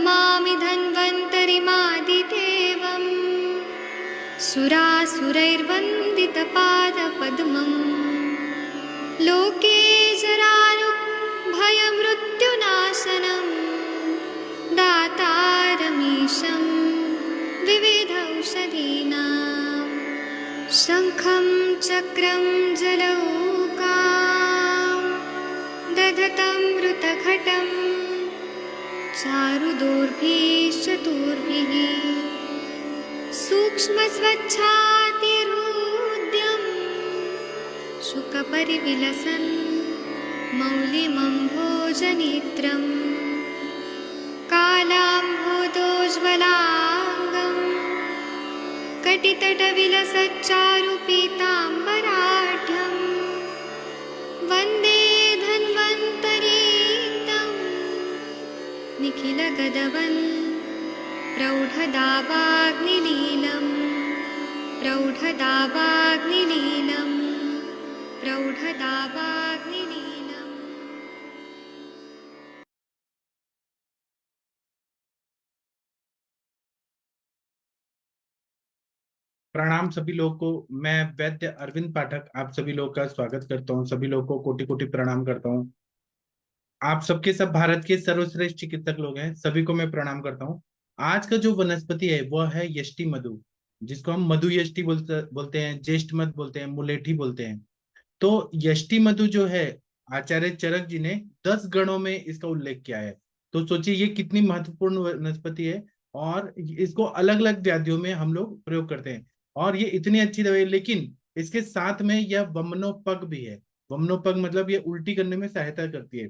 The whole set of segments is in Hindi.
नमामि धन्वन्तरिमादिदेवम् सुरासुरैर्वन्दितपादपद्मम् लोके जरारुभयमृत्युनाशनं दातारमीशं विविधौषधीनां शङ्खं चक्रं जलौकां दधतं मृतघटं चारुदोर्भिश्चतुर्भिः सूक्ष्मस्वच्छातिरुद्यं शुकपरिविलसन् मौलिमम्भोजनेत्रं कालाम्भोदोज्ज्वलाङ्गं कटितटविलसच्चारुपीताम्बराढ्यं वन्दे धन्वन्तरीतं निखिलगदवन् प्रौढदावाग्निलीलं प्रौढदावाग्निलीलं प्रौढदावाग्निलीलम्। प्रणाम सभी लोगों को। मैं वैद्य अरविंद पाठक आप सभी लोगों का स्वागत करता हूं। सभी लोगों को कोटि कोटि प्रणाम करता हूं। आप सबके सब भारत के सर्वश्रेष्ठ चिकित्सक लोग हैं, सभी को मैं प्रणाम करता हूं। आज का जो वनस्पति है वह है यष्टि मधु, जिसको हम मधु यष्टि बोलते हैं, ज्येष्ठ मध बोलते हैं, मुलेठी बोलते हैं। तो यष्टि मधु जो है, आचार्य चरक जी ने 10 गणों में इसका उल्लेख किया है। तो सोचिए ये कितनी महत्वपूर्ण वनस्पति है, और इसको अलग अलग व्याधियों में हम लोग प्रयोग करते हैं। और ये इतनी अच्छी दवाई है, लेकिन इसके साथ में यह वमनोपग भी है। वमनोपग मतलब ये उल्टी करने में सहायता करती है।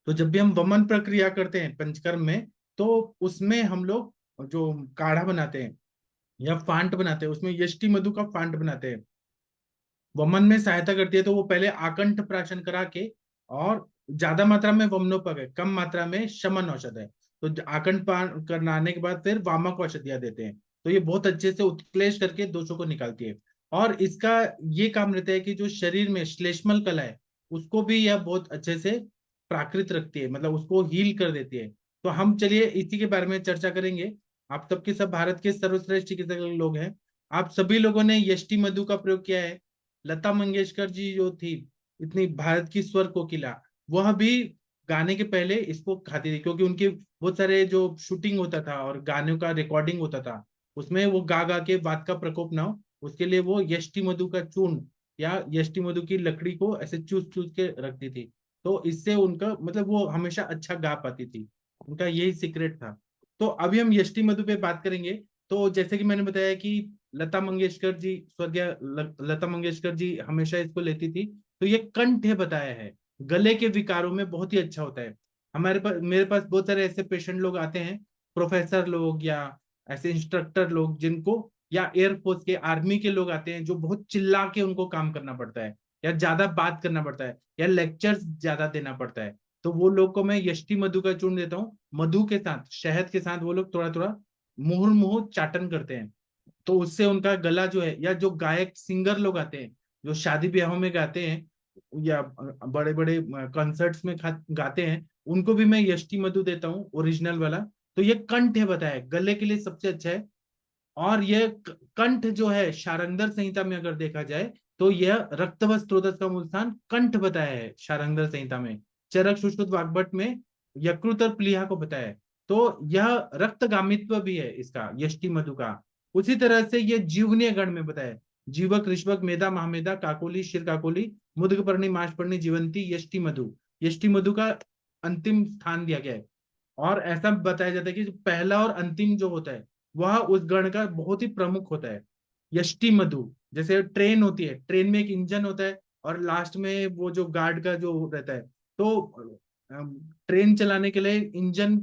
तो जब भी हम वमन प्रक्रिया करते हैं पंचकर्म में, तो उसमें हम लोग जो काढ़ा बनाते हैं या फांट बनाते हैं, उसमें यष्टि मधु का फांट बनाते हैं। वमन में सहायता करती है। तो वो पहले आकंठ प्राशन करा के, और ज्यादा मात्रा में वमनोपग है, कम मात्रा में शमन औषध है। तो आकंठ पान करनाने के बाद फिर वामक औषधियां देते हैं। तो ये बहुत अच्छे से उत्क्लेश करके दोषों को निकालती है। और इसका ये काम रहता है कि जो शरीर में श्लेष्मल कला है उसको भी यह बहुत अच्छे से प्राकृत रखती है, मतलब उसको हील कर देती है। तो हम चलिए इसी के बारे में चर्चा करेंगे। आप सबके सब भारत के सर्वश्रेष्ठ चिकित्सक लोग हैं। आप सभी लोगों ने यष्टि मधु का प्रयोग किया है। लता मंगेशकर जी जो थी, इतनी भारत की स्वर कोकिला, वह भी गाने के पहले इसको खाती थी, क्योंकि उनके बहुत सारे जो शूटिंग होता था और गानों का रिकॉर्डिंग होता था, उसमें वो गा गा के बात का प्रकोप ना हो, उसके लिए वो यष्टि मधु का चूर्ण या यष्टि मधु की लकड़ी को ऐसे चूस चूस के रखती थी। तो इससे उनका मतलब वो हमेशा अच्छा गा पाती थी, उनका यही सीक्रेट था। तो अभी हम यष्टि मधु पे बात करेंगे। तो जैसे कि मैंने बताया कि लता मंगेशकर जी, स्वर्गीय लता मंगेशकर जी हमेशा इसको लेती थी। तो ये कंठ है बताया है, गले के विकारों में बहुत ही अच्छा होता है। हमारे पास, मेरे पास बहुत सारे ऐसे पेशेंट लोग आते हैं, प्रोफेसर लोग या ऐसे इंस्ट्रक्टर लोग जिनको, या एयरफोर्स के आर्मी के लोग आते हैं जो बहुत चिल्ला के उनको काम करना पड़ता है, या ज्यादा बात करना पड़ता है, या लेक्चर्स ज्यादा देना पड़ता है। तो वो लोग को मैं यष्टि मधु का चूर्ण देता हूँ। मधु के साथ, शहद के साथ वो लोग थोड़ा थोड़ा मुहुर्मुहु चाटन करते हैं। तो उससे उनका गला जो है, या जो गायक सिंगर लोग आते हैं जो शादी ब्याहों में गाते हैं या बड़े बड़े कंसर्ट्स में गाते हैं, उनको भी मैं यष्टि मधु देता हूँ, ओरिजिनल वाला। तो ये कंठ है बताया, गले के लिए सबसे अच्छा है। और ये कंठ जो है, शारंगधर संहिता में अगर देखा जाए तो यह रक्त व स्त्रोत का मूल स्थान कंठ बताया है शारंगधर संहिता में। चरक सुश्रुत वाग्भट में यकृत और प्लीहा को बताया है। तो यह रक्तगामित्व भी है इसका, यष्टि मधु का। उसी तरह से ये जीवनीय गण में बताया है। जीवक, ऋष्वक, मेधा, महामेधा, काकोली, शिर काकोली, मुदगपर्णी, माशपर्णी, जीवंती, यष्टि मधु। यष्टि मधु का अंतिम स्थान दिया गया है। और ऐसा बताया जाता है कि जो पहला और अंतिम जो होता है वह उस गण का बहुत ही प्रमुख होता है। यष्टि मधु, जैसे ट्रेन होती है, ट्रेन में एक इंजन होता है और लास्ट में वो जो गार्ड का जो रहता है। तो ट्रेन चलाने के लिए इंजन,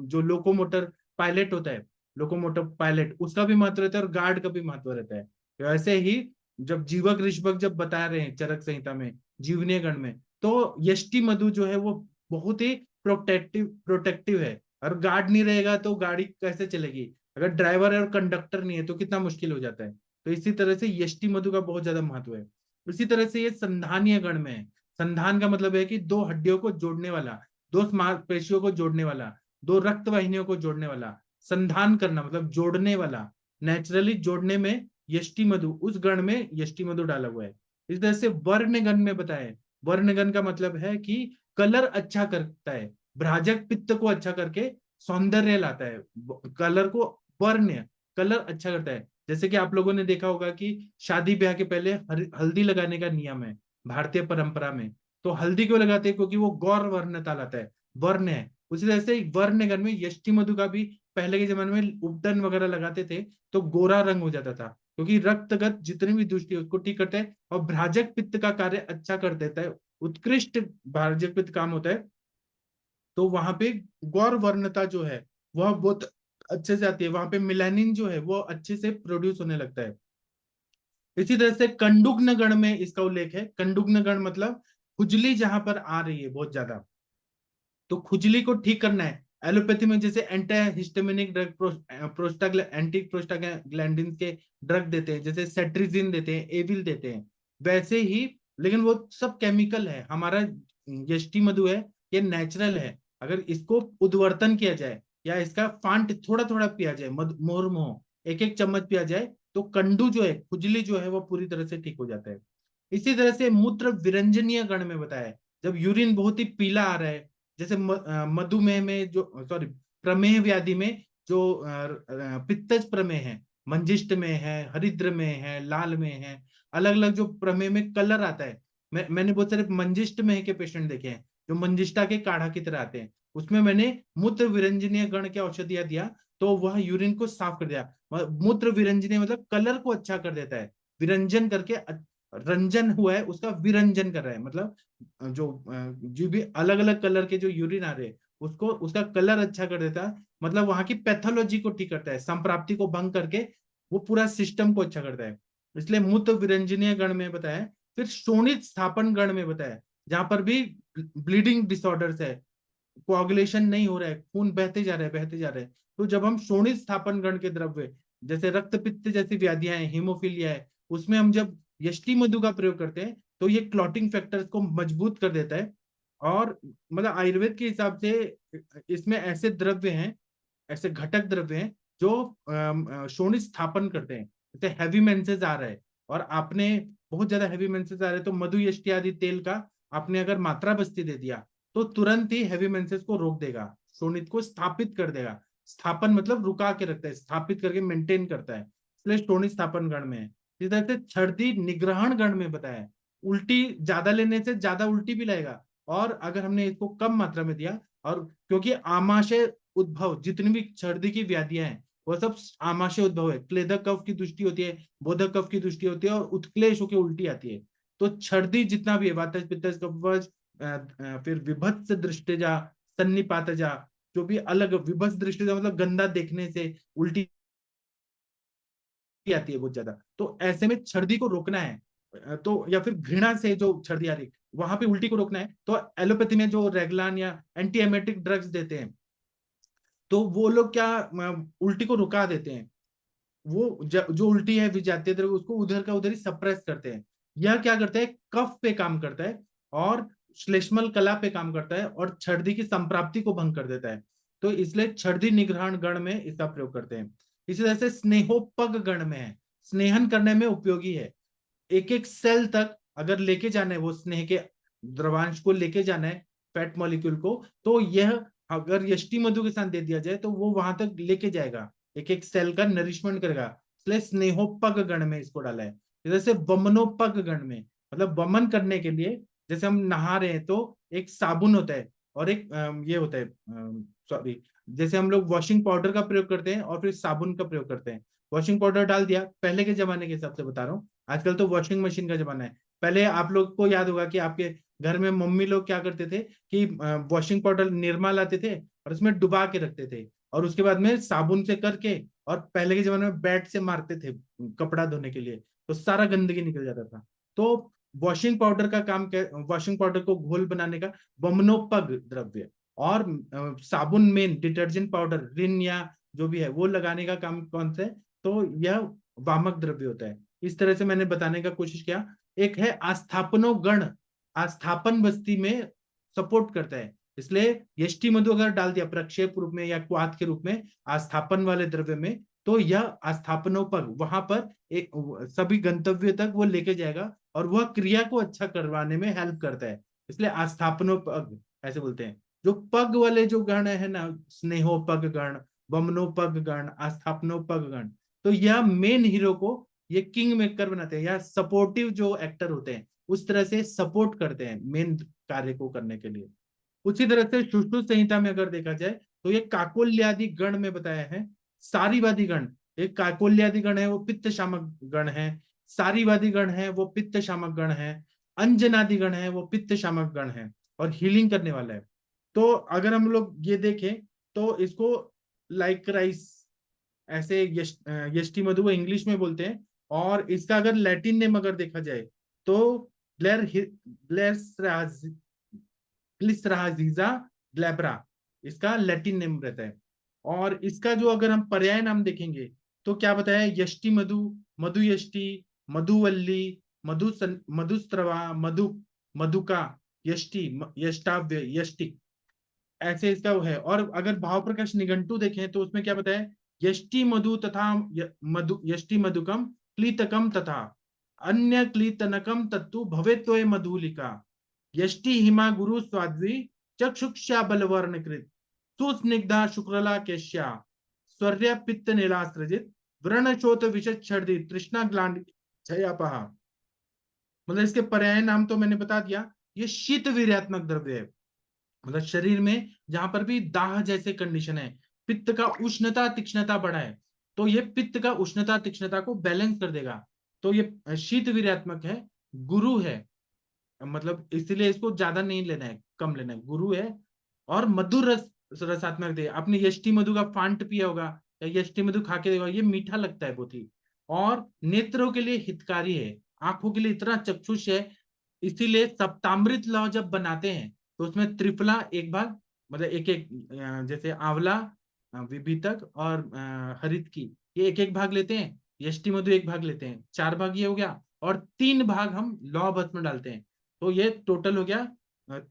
जो लोकोमोटर पायलट होता है, लोकोमोटर पायलट, उसका भी महत्व रहता है और गार्ड का भी महत्व रहता है। वैसे ही जब जीवक ऋषभक जब बता रहे हैं चरक संहिता में, जीवनीय गण में, तो यष्टि मधु जो है वो बहुत ही प्रोटेक्टिव है। और गार्ड नहीं रहेगा तो गाड़ी कैसे चलेगी, अगर ड्राइवर है और कंडक्टर नहीं है तो कितना मुश्किल हो जाता है। तो इसी तरह से यष्टि मधु का बहुत ज्यादा महत्व है। इसी तरह से ये संधानीय गण में है। संधान का मतलब है कि दो हड्डियों को जोड़ने वाला, दो मांसपेशियों को जोड़ने वाला। दो रक्त वाहिनियों को जोड़ने वाला, संधान करना मतलब जोड़ने वाला, नेचुरली जोड़ने में यष्टि मधु, उस गण में यष्टि मधु डाला हुआ है। इस तरह से वर्णगण में बताया है। वर्णगण का मतलब है कि कलर अच्छा करता है, भ्राजक पित्त को अच्छा करके सौंदर्य लाता है, कलर को, वर्ण कलर अच्छा करता है। जैसे कि आप लोगों ने देखा होगा कि शादी ब्याह के पहले हल्दी लगाने का नियम है भारतीय परंपरा में। तो हल्दी क्यों लगाते हैं? क्योंकि वो गौर वर्णता लाता है, वर्ण है। उसी तरह से वर्णगण में यष्टि मधु का भी पहले के जमाने में उपटन वगैरह लगाते थे तो गोरा रंग हो जाता था, क्योंकि रक्तगत जितनी भी दुष्टि है उसको ठीक करता है और भ्राजक पित्त का कार्य अच्छा कर देता है, उत्कृष्ट भ्राजक पित्त काम होता है। तो वहां पे गौर वर्णता जो है वह बहुत अच्छे से आती है, वहां पे मिलानिन जो है वो अच्छे से प्रोड्यूस होने लगता है। इसी तरह से कंडुग्न गण में इसका उल्लेख है। कंडुग्न गण मतलब खुजली जहां पर आ रही है बहुत ज्यादा, तो खुजली को ठीक करना है। एलोपैथी में जैसे anti histaminic drug, anti prostaglandin के ड्रग देते हैं, जैसे सेट्रिजिन देते हैं, एविल देते हैं, वैसे ही। लेकिन वो सब केमिकल है। हमारा यष्टि मधु है, ये नेचुरल है। अगर इसको उद्वर्तन किया जाए या इसका फांट थोड़ा थोड़ा पिया जाए, मोर मोह एक एक चम्मच पिया जाए, तो कंडू जो है, खुजली जो है वो पूरी तरह से ठीक हो जाता है। इसी तरह से मूत्र विरंजनीय गण में बताया है, जब यूरिन बहुत ही पीला आ रहा है, जैसे मधुमेह में जो, सॉरी, प्रमेह व्याधि में जो पित्तज प्रमेह है, मंजिष्ट में है, हरिद्र में है, लाल में है, अलग अलग जो प्रमेह में कलर आता है। मैंने बहुत सारे मंजिष्ट में के पेशेंट देखे हैं जो मंजिष्टा के काढ़ा की तरह आते हैं। उसमें मैंने मूत्र विरंजनीय गण के औषधियां दिया तो वह यूरिन को साफ कर दिया। मूत्र विरंजनीय मतलब कलर को अच्छा कर देता है, विरंजन करके, रंजन हुआ है उसका विरंजन कर रहा है, मतलब जो भी अलग अलग कलर के जो यूरिन आ रहे हैं उसको, उसका कलर अच्छा कर देता है, मतलब वहां की पैथोलॉजी को ठीक करता है, संप्राप्ति को भंग करके वो पूरा सिस्टम को अच्छा करता है। इसलिए मूत्र विरंजनीय गण में बताया। फिर शोणित स्थापन गण में बताया, जहां पर भी ब्लीडिंग डिसऑर्डर्स है, कोआगुलेशन नहीं हो रहा है, खून बहते जा रहे हैं, बहते जा रहे हैं, तो जब हम शोणित स्थापन गण के द्रव्य, जैसे रक्त पित्त जैसी व्याधियां हैं, हीमोफीलिया है, उसमें हम जब यष्टि मधु का प्रयोग करते हैं तो ये क्लॉटिंग फैक्टर्स को मजबूत कर देता है। और मतलब आयुर्वेद के हिसाब से इसमें ऐसे द्रव्य हैं, ऐसे घटक द्रव्य हैं जो शोणित स्थापन करते हैं। जैसे हैवी मेंसेस आ रहा है और आपने बहुत ज्यादा हैवी मेंसेस आ रहे हैं, तो मधु यष्टि आदि तेल का आपने अगर मात्रा बस्ती दे दिया तो तुरंत ही हैवी मेंसेस को रोक देगा, शोणित को स्थापित कर देगा। स्थापन मतलब रुका के रखता है, स्थापित करके मेंटेन करता है, इसलिए शोणित स्थापन गण में है। इस तरह से छर्दी निग्रहण गण में बताया है, उल्टी ज्यादा लेने से ज्यादा उल्टी भी लाएगा, और अगर हमने इसको कम मात्रा में दिया, और क्योंकि आमाशय उद्भव जितनी भी छर्दी की व्याधियां हैं वह सब आमाशय उद्भव है, क्लेदक कफ की दृष्टि होती है, बोधक कफ की दृष्टि होती है, और उत्क्लेश होकर उल्टी आती है। तो छर्दी जितना भी है, वातज पित्तज कफज, फिर विभत्स दृष्टिजा, सन्निपातजा, जो भी अलग, विभत्स दृष्टिजा मतलब गंदा देखने से उल्टी आती है बहुत ज्यादा, तो ऐसे में छर्दी को रोकना है। तो या फिर घृणा से जो छर्दी आ रही वहां पे उल्टी को रोकना है, तो एलोपैथी में जो रेगलान या एंटी एमेटिक ड्रग्स देते हैं तो वो लोग क्या, उल्टी को रुका देते हैं। वो जो उल्टी है विजातीय द्रव्य उसको उधर का उधर ही सप्रेस करते हैं। यह क्या करता है, कफ पे काम करता है और श्लेष्मल कला पे काम करता है और छर्दी की संप्राप्ति को भंग कर देता है। तो इसलिए छर्दी निग्रहण गण में इसका प्रयोग करते हैं। इसी तरह से स्नेहोपग गण में है, स्नेहन करने में उपयोगी है। एक एक सेल तक अगर लेके जाना है, वो स्नेह के द्रवांश को लेके जाना है, फैट मॉलिक्यूल को, तो यह अगर यष्टि मधु के साथ दे दिया जाए तो वो वहां तक लेके जाएगा, एक एक सेल का नरिशमेंट करेगा। इसलिए स्नेहोपग गण में इसको डाला है। जैसे वमनोपग गण में, मतलब वमन करने के लिए, जैसे हम नहा रहे हैं तो एक साबुन होता है और एक ये होता है, सॉरी, जैसे हम लोग वॉशिंग पाउडर का प्रयोग करते हैं और फिर साबुन का प्रयोग करते हैं। वॉशिंग पाउडर डाल दिया, पहले के जमाने के हिसाब से बता रहा हूँ, आजकल तो वॉशिंग मशीन का जमाना है। पहले आप लोग को याद होगा कि आपके घर में मम्मी लोग क्या करते थे कि वॉशिंग पाउडर निरमा लाते थे और उसमें डुबा के रखते थे, और उसके बाद में साबुन से करके, और पहले के जमाने में बैट से मारते थे कपड़ा धोने के लिए, तो सारा गंदगी निकल जाता था। तो वॉशिंग पाउडर का काम, वॉशिंग पाउडर को घोल बनाने का वमनोपग द्रव्य, और साबुन में डिटर्जेंट पाउडर, रिन या जो भी है वो लगाने का काम कौन सा है, तो यह वामक द्रव्य होता है। इस तरह से मैंने बताने का कोशिश किया। एक है आस्थापनो गण, आस्थापन बस्ती में सपोर्ट करता है, इसलिए यष्टि मधु अगर डाल दिया प्रक्षेप रूप में या क्वाथ के रूप में आस्थापन वाले द्रव्य में, तो यह आस्थापनोपग वहां पर एक सभी गंतव्य तक वो लेके जाएगा और वह क्रिया को अच्छा करवाने में हेल्प करता है। इसलिए आस्थापनोपग ऐसे बोलते हैं। जो पग वाले जो गण है ना, स्नेहोपग गण, वमनोपग गण, आस्थापनोपग गण, तो यह मेन हीरो को ये किंग मेकर बनाते हैं या सपोर्टिव जो एक्टर होते हैं उस तरह से सपोर्ट करते हैं मेन कार्य को करने के लिए। उसी तरह से सुश्रुत संहिता में अगर देखा जाए तो ये काकोल्यादि गण में बताया है। सारीवादी गण, एक काकोल्यादि गण है वो पित्त शामक गण है, सारीवादी गण है वो पित्त शामक गण है, अंजनादि गण है वो पित्त शामक गण है और हीलिंग करने वाला है। तो अगर हम लोग ये देखें तो इसको लाइक राइस ऐसे यष्टि मधु वो इंग्लिश में बोलते हैं। और इसका अगर लैटिन नेम अगर देखा जाए तो ब्लेर ग्लिसराजीजा ग्लैब्रा इसका लैटिन नेम रहता है। और इसका जो अगर हम पर्याय नाम देखेंगे तो क्या बताया, यष्टि मधु, मधु यष्टि, मधुवल्ली, मधुस्त्रवा, मधुका, यष्टि, यष्टाव्य, यष्टिक, ऐसे इसका वो है। और अगर भाव प्रकाश निघंटु देखें तो उसमें क्या बताया, यष्टि मधु तथा मधु यष्टि मधुकम क्लीतकम तथा अन्य क्लीतनकम तत्तु भवेत्वय मधुलिका, यष्टि हिमा गुरु स्वाद्वी चक्षुक्षा बलवर्ण कृत सुस्निग्धा शुक्लला केश्या स्वर्य पित्त नीलास्त्रजित व्रणशोत विषच्छर्दी तृष्णा ग्लांड क्षयापहा। मतलब इसके पर्याय नाम तो मैंने बता दिया। ये शीत वीर्यात्मक द्रव्य है, मतलब शरीर में जहां पर भी दाह जैसे कंडीशन है, पित्त का उष्णता तीक्ष्णता बढ़ा है, तो ये पित्त का उष्णता तीक्ष्णता को बैलेंस कर देगा। तो ये शीत वीर्यात्मक है, गुरु है, मतलब इसलिए इसको ज्यादा नहीं लेना है, कम लेना है, गुरु है। और मधुर रसात्मक है। आपने यष्टि मधु का फांट पिया होगा या यष्टि मधु खा के देखा, ये मीठा लगता है बहुत ही। और नेत्रों के लिए हितकारी है, आंखों के लिए इतना चक्षुष है। इसीलिए सप्तामृत लौ जब बनाते हैं तो उसमें त्रिफला एक भाग, मतलब एक एक जैसे आंवला, विभितक और हरित की, ये एक एक भाग लेते हैं। यष्टि मधु एक भाग लेते हैं, चार भाग ये हो गया। और तीन भाग हम लौह भस्म में डालते हैं, तो ये टोटल हो गया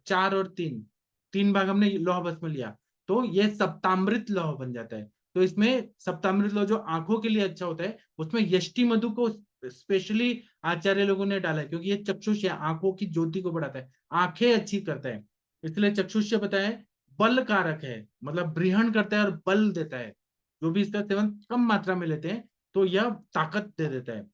चार और तीन, तीन भाग हमने लौह भस्म लिया, तो ये सप्तामृत लौह बन जाता है। तो इसमें सप्तामृत लौह जो आंखों के लिए अच्छा होता है, उसमें यष्टि मधु को स्पेशली आचार्य लोगों ने डाला है, क्योंकि ये चक्षुष आंखों की ज्योति को बढ़ाता है, आंखें अच्छी करता है। इसलिए चक्षुष बताया है, बल कारक है, मतलब बृहण करता है और बल देता है। जो भी इसका सेवन कम मात्रा में लेते हैं तो यह ताकत दे देता है।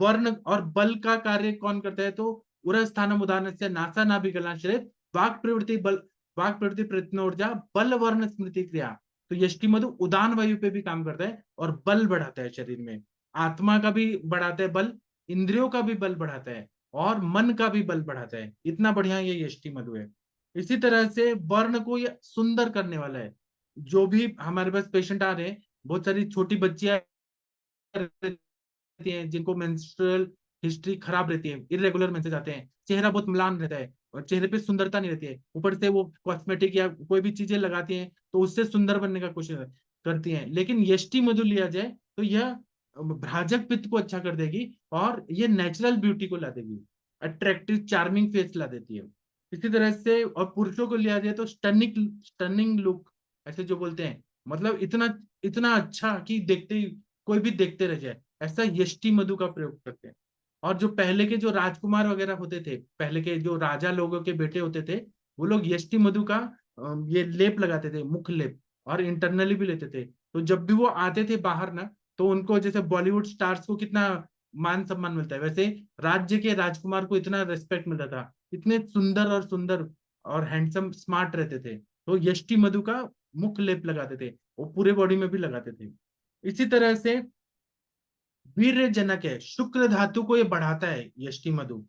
वर्ण और बल का कार्य कौन करता है, तो उरस्थानम उदाहरण से नासा नाभिगलाश्रित वाक प्रवृत्ति बल, वाक प्रवृत्ति प्रयत्नोर्जा बल वर्ण स्मृति क्रिया। तो यष्टि मधु उदान वायु पे भी काम करता है और बल बढ़ाता है शरीर में, आत्मा का भी बढ़ाता है बल, इंद्रियों का भी बल बढ़ाता है और मन का भी बल बढ़ाता है। इतना बढ़िया ये यष्टि मधु है। इसी तरह से वर्ण को ये सुंदर करने वाला है। जो भी हमारे पास पेशेंट आ रहे हैं, बहुत सारी छोटी बच्चियां रहती हैं जिनको मेंस्ट्रुअल हिस्ट्री खराब रहती है, इरेगुलर मेंसेस आते हैं, चेहरा बहुत म्लान रहता है और चेहरे पे सुंदरता नहीं रहती है, ऊपर से वो कॉस्मेटिक या कोई भी चीजें लगाती हैं तो उससे सुंदर बनने का कोशिश करती हैं। लेकिन यष्टि मधु लिया जाए तो यह भ्राजक पित्त को अच्छा कर देगी और ये नेचुरल ब्यूटी को ला देगी, अट्रैक्टिव चार्मिंग फेस ला देती है। इसी तरह से और पुरुषों को लिया जाए तो स्टनिंग स्टनिंग लुक ऐसे जो बोलते हैं, मतलब इतना इतना अच्छा कि देखते ही कोई भी देखते रह जाए, ऐसा यष्टि मधु का प्रयोग करते हैं। और जो पहले के जो राजकुमार वगैरह होते थे, पहले के जो राजा लोगों के बेटे होते थे, वो लोग यष्टि मधु का ये लेप लगाते थे, मुख लेप, और इंटरनली भी लेते थे। तो जब भी वो आते थे बाहर ना, तो उनको जैसे बॉलीवुड स्टार्स को कितना मान सम्मान मिलता है, वैसे राज्य के राजकुमार को इतना रेस्पेक्ट मिलता था, इतने सुंदर और हैंडसम स्मार्ट रहते थे। तो यष्टि मधु का मुख लेप लगाते थे, वो पूरे बॉडी में भी लगाते थे। इसी तरह से वीर्य जनक है, शुक्र धातु को ये बढ़ाता है यष्टि मधु,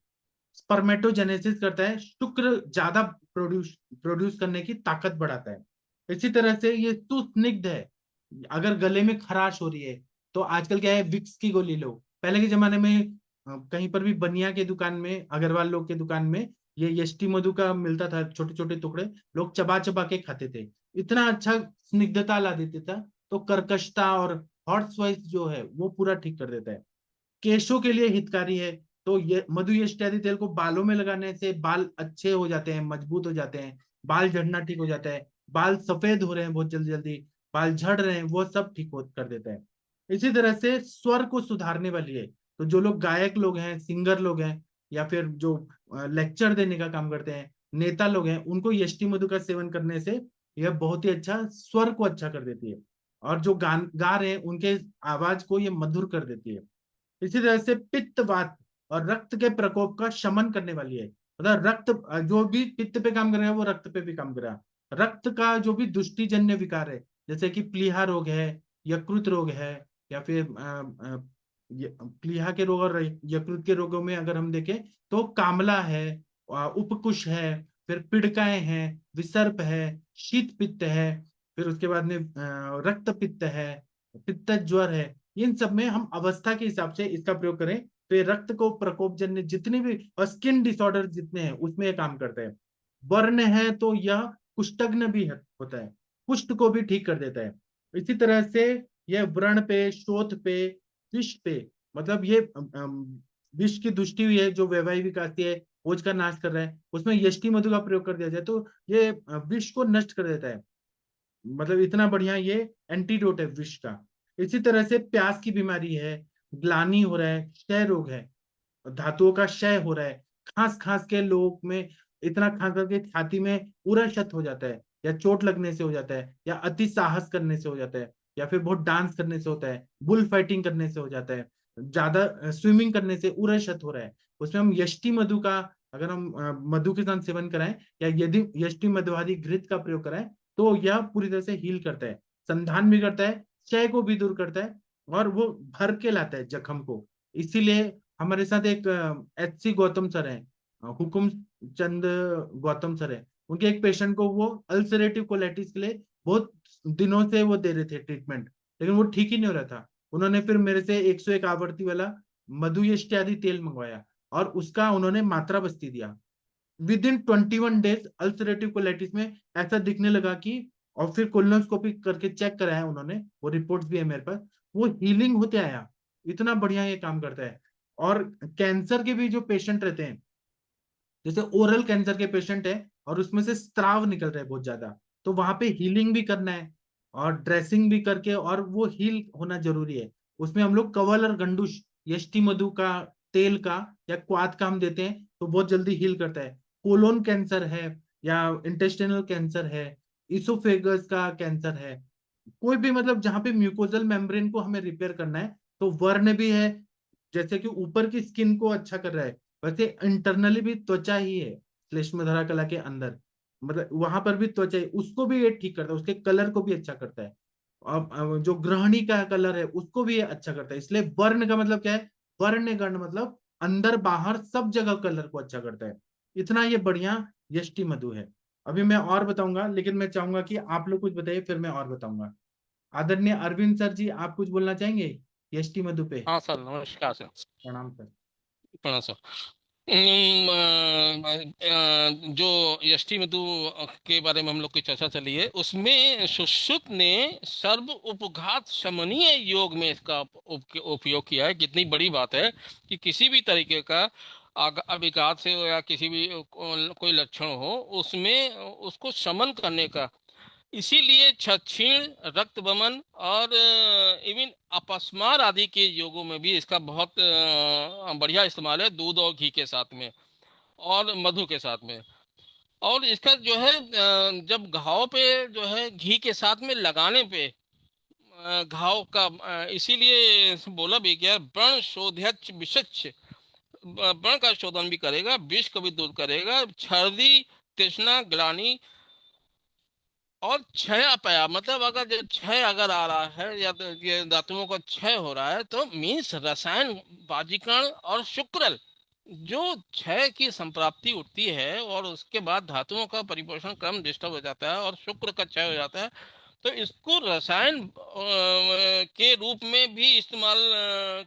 स्पर्मेटोजेनेसिस करता है, शुक्र ज्यादा प्रोड्यूस प्रोड्यूस करने की ताकत बढ़ाता है। इसी तरह से ये सुस्निग्ध है, अगर गले में खराश हो रही है तो आजकल क्या है, विक्स की गोली लो। पहले के जमाने में कहीं पर भी बनिया के दुकान में, अग्रवाल लोग के दुकान में ये यष्टि मधु का मिलता था, छोटे छोटे टुकड़े, लोग चबा चबा के खाते थे, इतना अच्छा स्निग्धता ला देता था। तो कर्कशता और हॉर्स वॉइस जो है वो पूरा ठीक कर देता है। केशों के लिए हितकारी है, तो ये मधु यष्टि आदि तेल को बालों में लगाने से बाल अच्छे हो जाते हैं, मजबूत हो जाते हैं, बाल झड़ना ठीक हो जाता है, बाल सफेद हो रहे हैं बहुत जल्दी जल्दी, बाल झड़ रहे हैं, वो सब ठीक हो कर देता है। इसी तरह से स्वर को सुधारने वाली है, तो जो लोग गायक लोग हैं, सिंगर लोग हैं, या फिर जो लेक्चर देने का काम करते हैं, नेता लोग हैं, उनको यष्टि मधु का सेवन करने से यह बहुत ही अच्छा स्वर को अच्छा कर देती है। और जो गान गा रहे हैं उनके आवाज को ये मधुर कर देती है। इसी तरह से पित्त वात और रक्त के प्रकोप का शमन करने वाली है। मतलब रक्त जो भी पित्त पे काम करेगा वो रक्त पे भी काम करेगा। रक्त का जो भी दुष्टिजन्य विकार है, जैसे कि प्लीहा रोग है, यकृत रोग है, या फिर प्लीहा के रोग और यकृत के रोगों में अगर हम देखें तो कामला है, उपकुश है, फिर पीड़िकाएं हैं, विसर्प है, शीत पित्त है, फिर उसके बाद में रक्त पित्त है, पित्त ज्वर है। इन सब में हम अवस्था के हिसाब से इसका प्रयोग करें तो ये रक्त को प्रकोप जन्य जितने भी और स्किन डिसऑर्डर जितने हैं उसमें ये काम करता है। वर्ण है तो यह कुष्ठग्न भी होता है, कुष्ठ को भी ठीक कर देता है। इसी तरह से यह व्रण पे, शोथ पे, विष पे, मतलब ये विष की दुष्टि हुई है जो वैवाहिक विकासी है, ओज का नाश कर रहा है, उसमें यष्टि मधु का प्रयोग कर दिया जाए तो ये विष को नष्ट कर देता है। मतलब इतना बढ़िया ये एंटीडोट है विष का। इसी तरह से प्यास की बीमारी है, ग्लानी हो रहा है, क्षय रोग है, धातुओं का क्षय हो रहा है, खांस खांस के लोग में इतना खांस करके छाती में पूरा क्षत हो जाता है, या चोट लगने से हो जाता है, या अति साहस करने से हो जाता है, या फिर बहुत डांस करने से होता है, बुल फाइटिंग करने से हो जाता है, ज्यादा स्विमिंग करने से उरा क्षत हो रहा है। उसमें हम यष्टि मधु का अगर हम मधु के साथ सेवन कराएं, या यदि यष्टि मधुआदि घृत का प्रयोग कराएं तो यह पूरी तरह से हील करता है, संधान भी करता है, क्षय को भी दूर करता है, और वो भर के लाता है जख्म को। इसीलिए हमारे साथ एक HC गौतम सर हैं, हुकुम चंद गौतम सर हैं, उनके एक पेशेंट को वो अल्सरेटिव कोलाइटिस के लिए बहुत दिनों से वो दे रहे थे ट्रीटमेंट, लेकिन वो ठीक ही नहीं हो रहा था। उन्होंने फिर मेरे से 101 आवर्ती वाला मधु इत्यादि तेल मंगवाया, और उसका उन्होंने मात्रा बस्ती दिया। With in 21 days ulcerative colitis में ऐसा दिखने लगा कि, और फिर कोलोनोस्कोपी करके चेक कराया उन्होंने, वो रिपोर्ट्स भी है मेरे पास, वो हीलिंग होते आया। इतना बढ़िया ये काम करता है। और कैंसर के भी जो पेशेंट रहते हैं, जैसे ओरल कैंसर के पेशेंट है और उसमें से स्त्राव निकल रहा है बहुत ज्यादा, तो वहां पे हीलिंग भी करना है और ड्रेसिंग भी करके, और वो हील होना जरूरी है। उसमें हम लोग कवल और गंडूश, यष्टि मधु का तेल का या क्वाथ का हम देते हैं तो बहुत जल्दी हील करता है। कोलोन कैंसर है, या इंटेस्टिनल कैंसर है, इसोफेगस का कैंसर है, कोई भी मतलब जहां पे म्यूकोजल मेम्ब्रेन को हमें रिपेयर करना है, तो वर्ण भी है, जैसे कि ऊपर की स्किन को अच्छा कर रहा है, वैसे इंटरनली भी त्वचा ही है, श्लेष्मधरा कला के अंदर, मतलब वहां पर भी त्वचा है, उसको भी ये ठीक करता है, उसके कलर को भी अच्छा करता है। अब जो ग्रहणी का कलर है उसको भी ये अच्छा करता है। इसलिए वर्ण का मतलब क्या है, वर्ण गण मतलब अंदर बाहर सब जगह कलर को अच्छा करता है। इतना ये बढ़िया यष्टि मधु है। अभी मैं और बताऊंगा, लेकिन मैं चाहूंगा कि आप लोग कुछ बताइए फिर मैं और बताऊंगा। आदरणीय अरविंद सर जी, आप कुछ बोलना चाहेंगे यष्टि मधु पे? हाँ सर, नमस्कार सर। प्रणाम सर। प्रणाम सर। जो यष्टि मधु के बारे में हम लोग की चर्चा चली है, उसमें सुश्रुत ने सर्व उपघात शमनीय योग में इसका उपयोग किया है। कितनी बड़ी बात है कि किसी भी तरीके का अभिघात से या किसी भी कोई लक्षण हो, उसमें उसको शमन करने का, इसीलिए क्षीण, रक्त बमन और इवन अपस्मार आदि के योगों में भी इसका बहुत बढ़िया इस्तेमाल है, दूध और घी के साथ में और मधु के साथ में। और इसका जो है जब घाव पे जो है घी के साथ में लगाने पे घाव का इसीलिए बोला भी गया, व्रण शोध्यच विषच, व्रण का शोधन भी करेगा, विष को भी दूर करेगा, छर्दी, तृष्णा, ग्लानि और क्षय अपया, मतलब अगर जो क्षय अगर आ रहा है या तो ये धातुओं का क्षय हो रहा है, तो मीन्स रसायन बाजीकरण और शुक्रल, जो क्षय की संप्राप्ति उठती है और उसके बाद धातुओं का परिपोषण क्रम डिस्टर्ब हो जाता है और शुक्र का क्षय हो जाता है, तो इसको रसायन के रूप में भी इस्तेमाल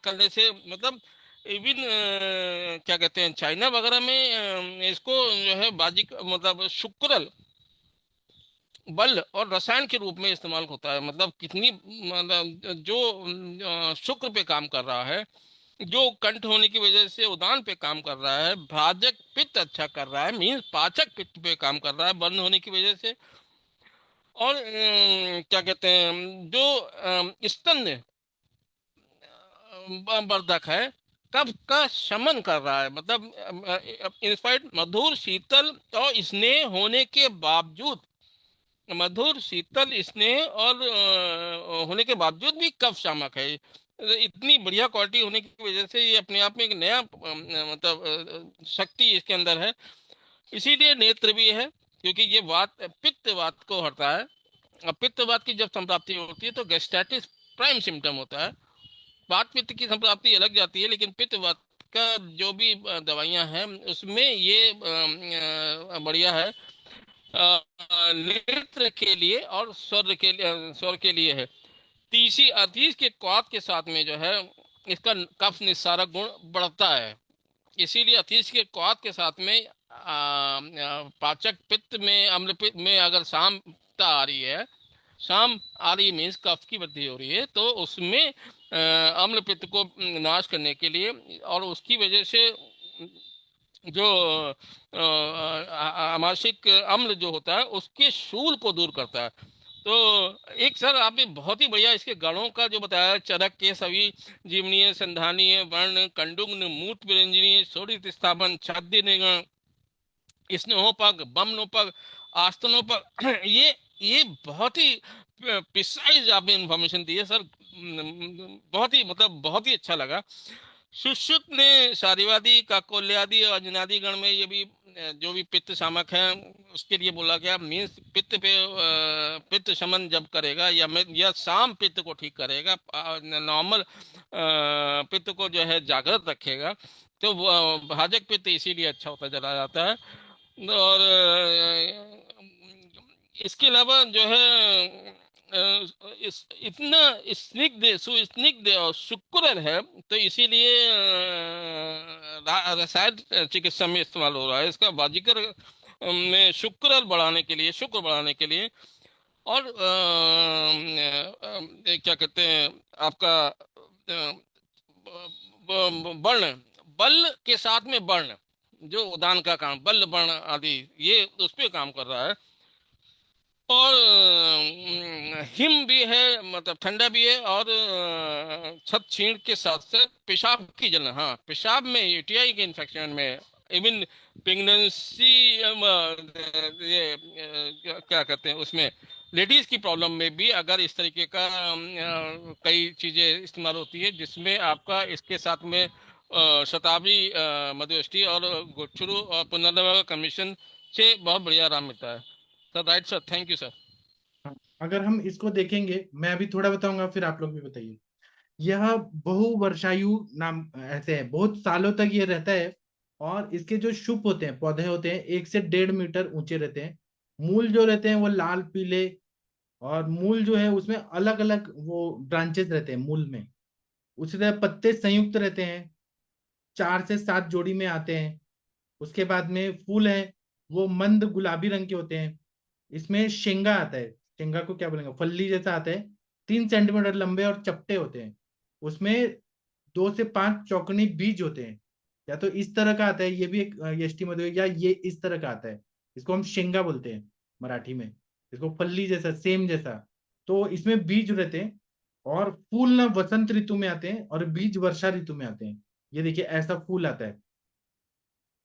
करने से, मतलब इवन क्या कहते हैं, चाइना वगैरह में इसको जो है बाजी मतलब शुक्रल बल और रसायन के रूप में इस्तेमाल होता है। मतलब कितनी, मतलब जो शुक्र पे काम कर रहा है जो कंठ होने की वजह से उदान पे काम कर रहा है, भाजक पित्त अच्छा कर रहा है, मीन्स पाचक पित्त पे काम कर रहा है बंद होने की वजह से। और क्या कहते हैं, जो स्तन वर्धक है, कफ का शमन कर रहा है, मतलब इनफैक्ट मधुर शीतल और स्नेह होने के बावजूद, मधुर शीतल स्नेह और होने के बावजूद भी कफ शामक है। इतनी बढ़िया क्वालिटी होने की वजह से ये अपने आप में एक नया मतलब शक्ति इसके अंदर है। इसीलिए नेत्र भी है, क्योंकि ये वात, पित्त वात को हरता है। अब पित्त वात की जब संप्राप्ति होती है तो गैस्ट्राइटिस प्राइम सिम्टम होता है। वात पित्त की संप्राप्ति अलग जाती है, लेकिन पित्त वात का जो भी दवाइयां हैं उसमें ये बढ़िया है। नेत्र के लिए और स्वर के लिए है। तीसी अतीस के क्वाथ के साथ में जो है इसका कफ निस्सारक गुण बढ़ता है। इसीलिए अतीश के क्वाथ के साथ में पाचक पित्त में, अम्ल पित्त में अगर शामता आ रही है, शाम आ रही मीन्स कफ की वृद्धि हो रही है, तो उसमें अम्ल पित्त को नाश करने के लिए और उसकी वजह से जो आमाशयिक अम्ल जो होता है उसके शूल को दूर करता है। तो एक सर आपने बहुत ही बढ़िया इसके गणों का जो बताया, चरक के सभी जीवनीय, संधानीय, वर्ण, कंडुग्न, मूत्र विरंजनीय, शोणित स्थापन, छाद्य निगण, स्नेहोपग, बमनोपग, आस्तनोपग ये बहुत ही प्रिसाइज आपने इंफॉर्मेशन दी है सर। बहुत ही मतलब बहुत ही अच्छा लगा। सुश्रुत ने शारीवादी, काकोल्यादि और अजनादि गण में ये भी जो भी पित्त शामक है उसके लिए बोला गया। मीन्स पित्त पे पित्त शमन जब करेगा या शाम पित्त को ठीक करेगा, नॉर्मल पित्त को जो है जागृत रखेगा, तो भाजक पित्त इसीलिए अच्छा होता चला जाता है। और इसके अलावा जो है इतना स्निग्ध, सुस्निग्ध और शुक्र है, तो इसीलिए रसायन चिकित्सा में इस्तेमाल हो रहा है इसका। बाजीगर में शुक्र बढ़ाने के लिए और क्या कहते हैं आपका वर्ण, बल के साथ में वर्ण, जो उदान का काम, बल वर्ण आदि, ये उस पर काम कर रहा है। और हिम भी है, मतलब ठंडा भी है, और छत छीण के साथ साथ पेशाब की जलन, हाँ पेशाब में, यूटीआई के इन्फेक्शन में, इवन प्रेगनेंसी, ये क्या कहते हैं उसमें, लेडीज की प्रॉब्लम में भी अगर इस तरीके का कई चीजें इस्तेमाल होती है, जिसमें आपका इसके साथ में शताब्दी मधुष्टि और गुच्छरू और पुनर्नवा कमीशन से बहुत बढ़िया आराम मिलता है sir. Right sir, thank you sir. अगर हम इसको देखेंगे, मैं अभी थोड़ा बताऊंगा फिर आप लोग भी बताइए। यह बहुवर्षायु नाम ऐसे है, बहुत सालों तक ये रहता है। और इसके जो शुप होते हैं, पौधे होते हैं, 1 से 1.5 मीटर ऊंचे रहते हैं। मूल जो रहते हैं वो लाल पीले, और मूल जो है उसमें अलग अलग वो ब्रांचेस रहते हैं मूल में। उसी तरह पत्ते संयुक्त रहते हैं, 4 से 7 जोड़ी में आते हैं। उसके बाद में फूल है, वो मंद गुलाबी रंग के होते हैं। इसमें शेंगा आता है, शेंगा को क्या बोलेंगे, फल्ली जैसा आता है। 3 सेंटीमीटर लंबे और चपटे होते हैं। उसमें 2 से 5 चौकनी बीज होते हैं। या तो इस तरह का आता है, ये भी एक यष्टि मधु, या ये इस तरह का आता है, इसको हम शेंगा बोलते हैं मराठी में। इसको फल्ली जैसा, सेम जैसा। तो इसमें बीज रहते हैं। और फूल ना वसंत ऋतु में आते हैं और बीज वर्षा ऋतु में आते हैं। ये देखिए ऐसा फूल आता है।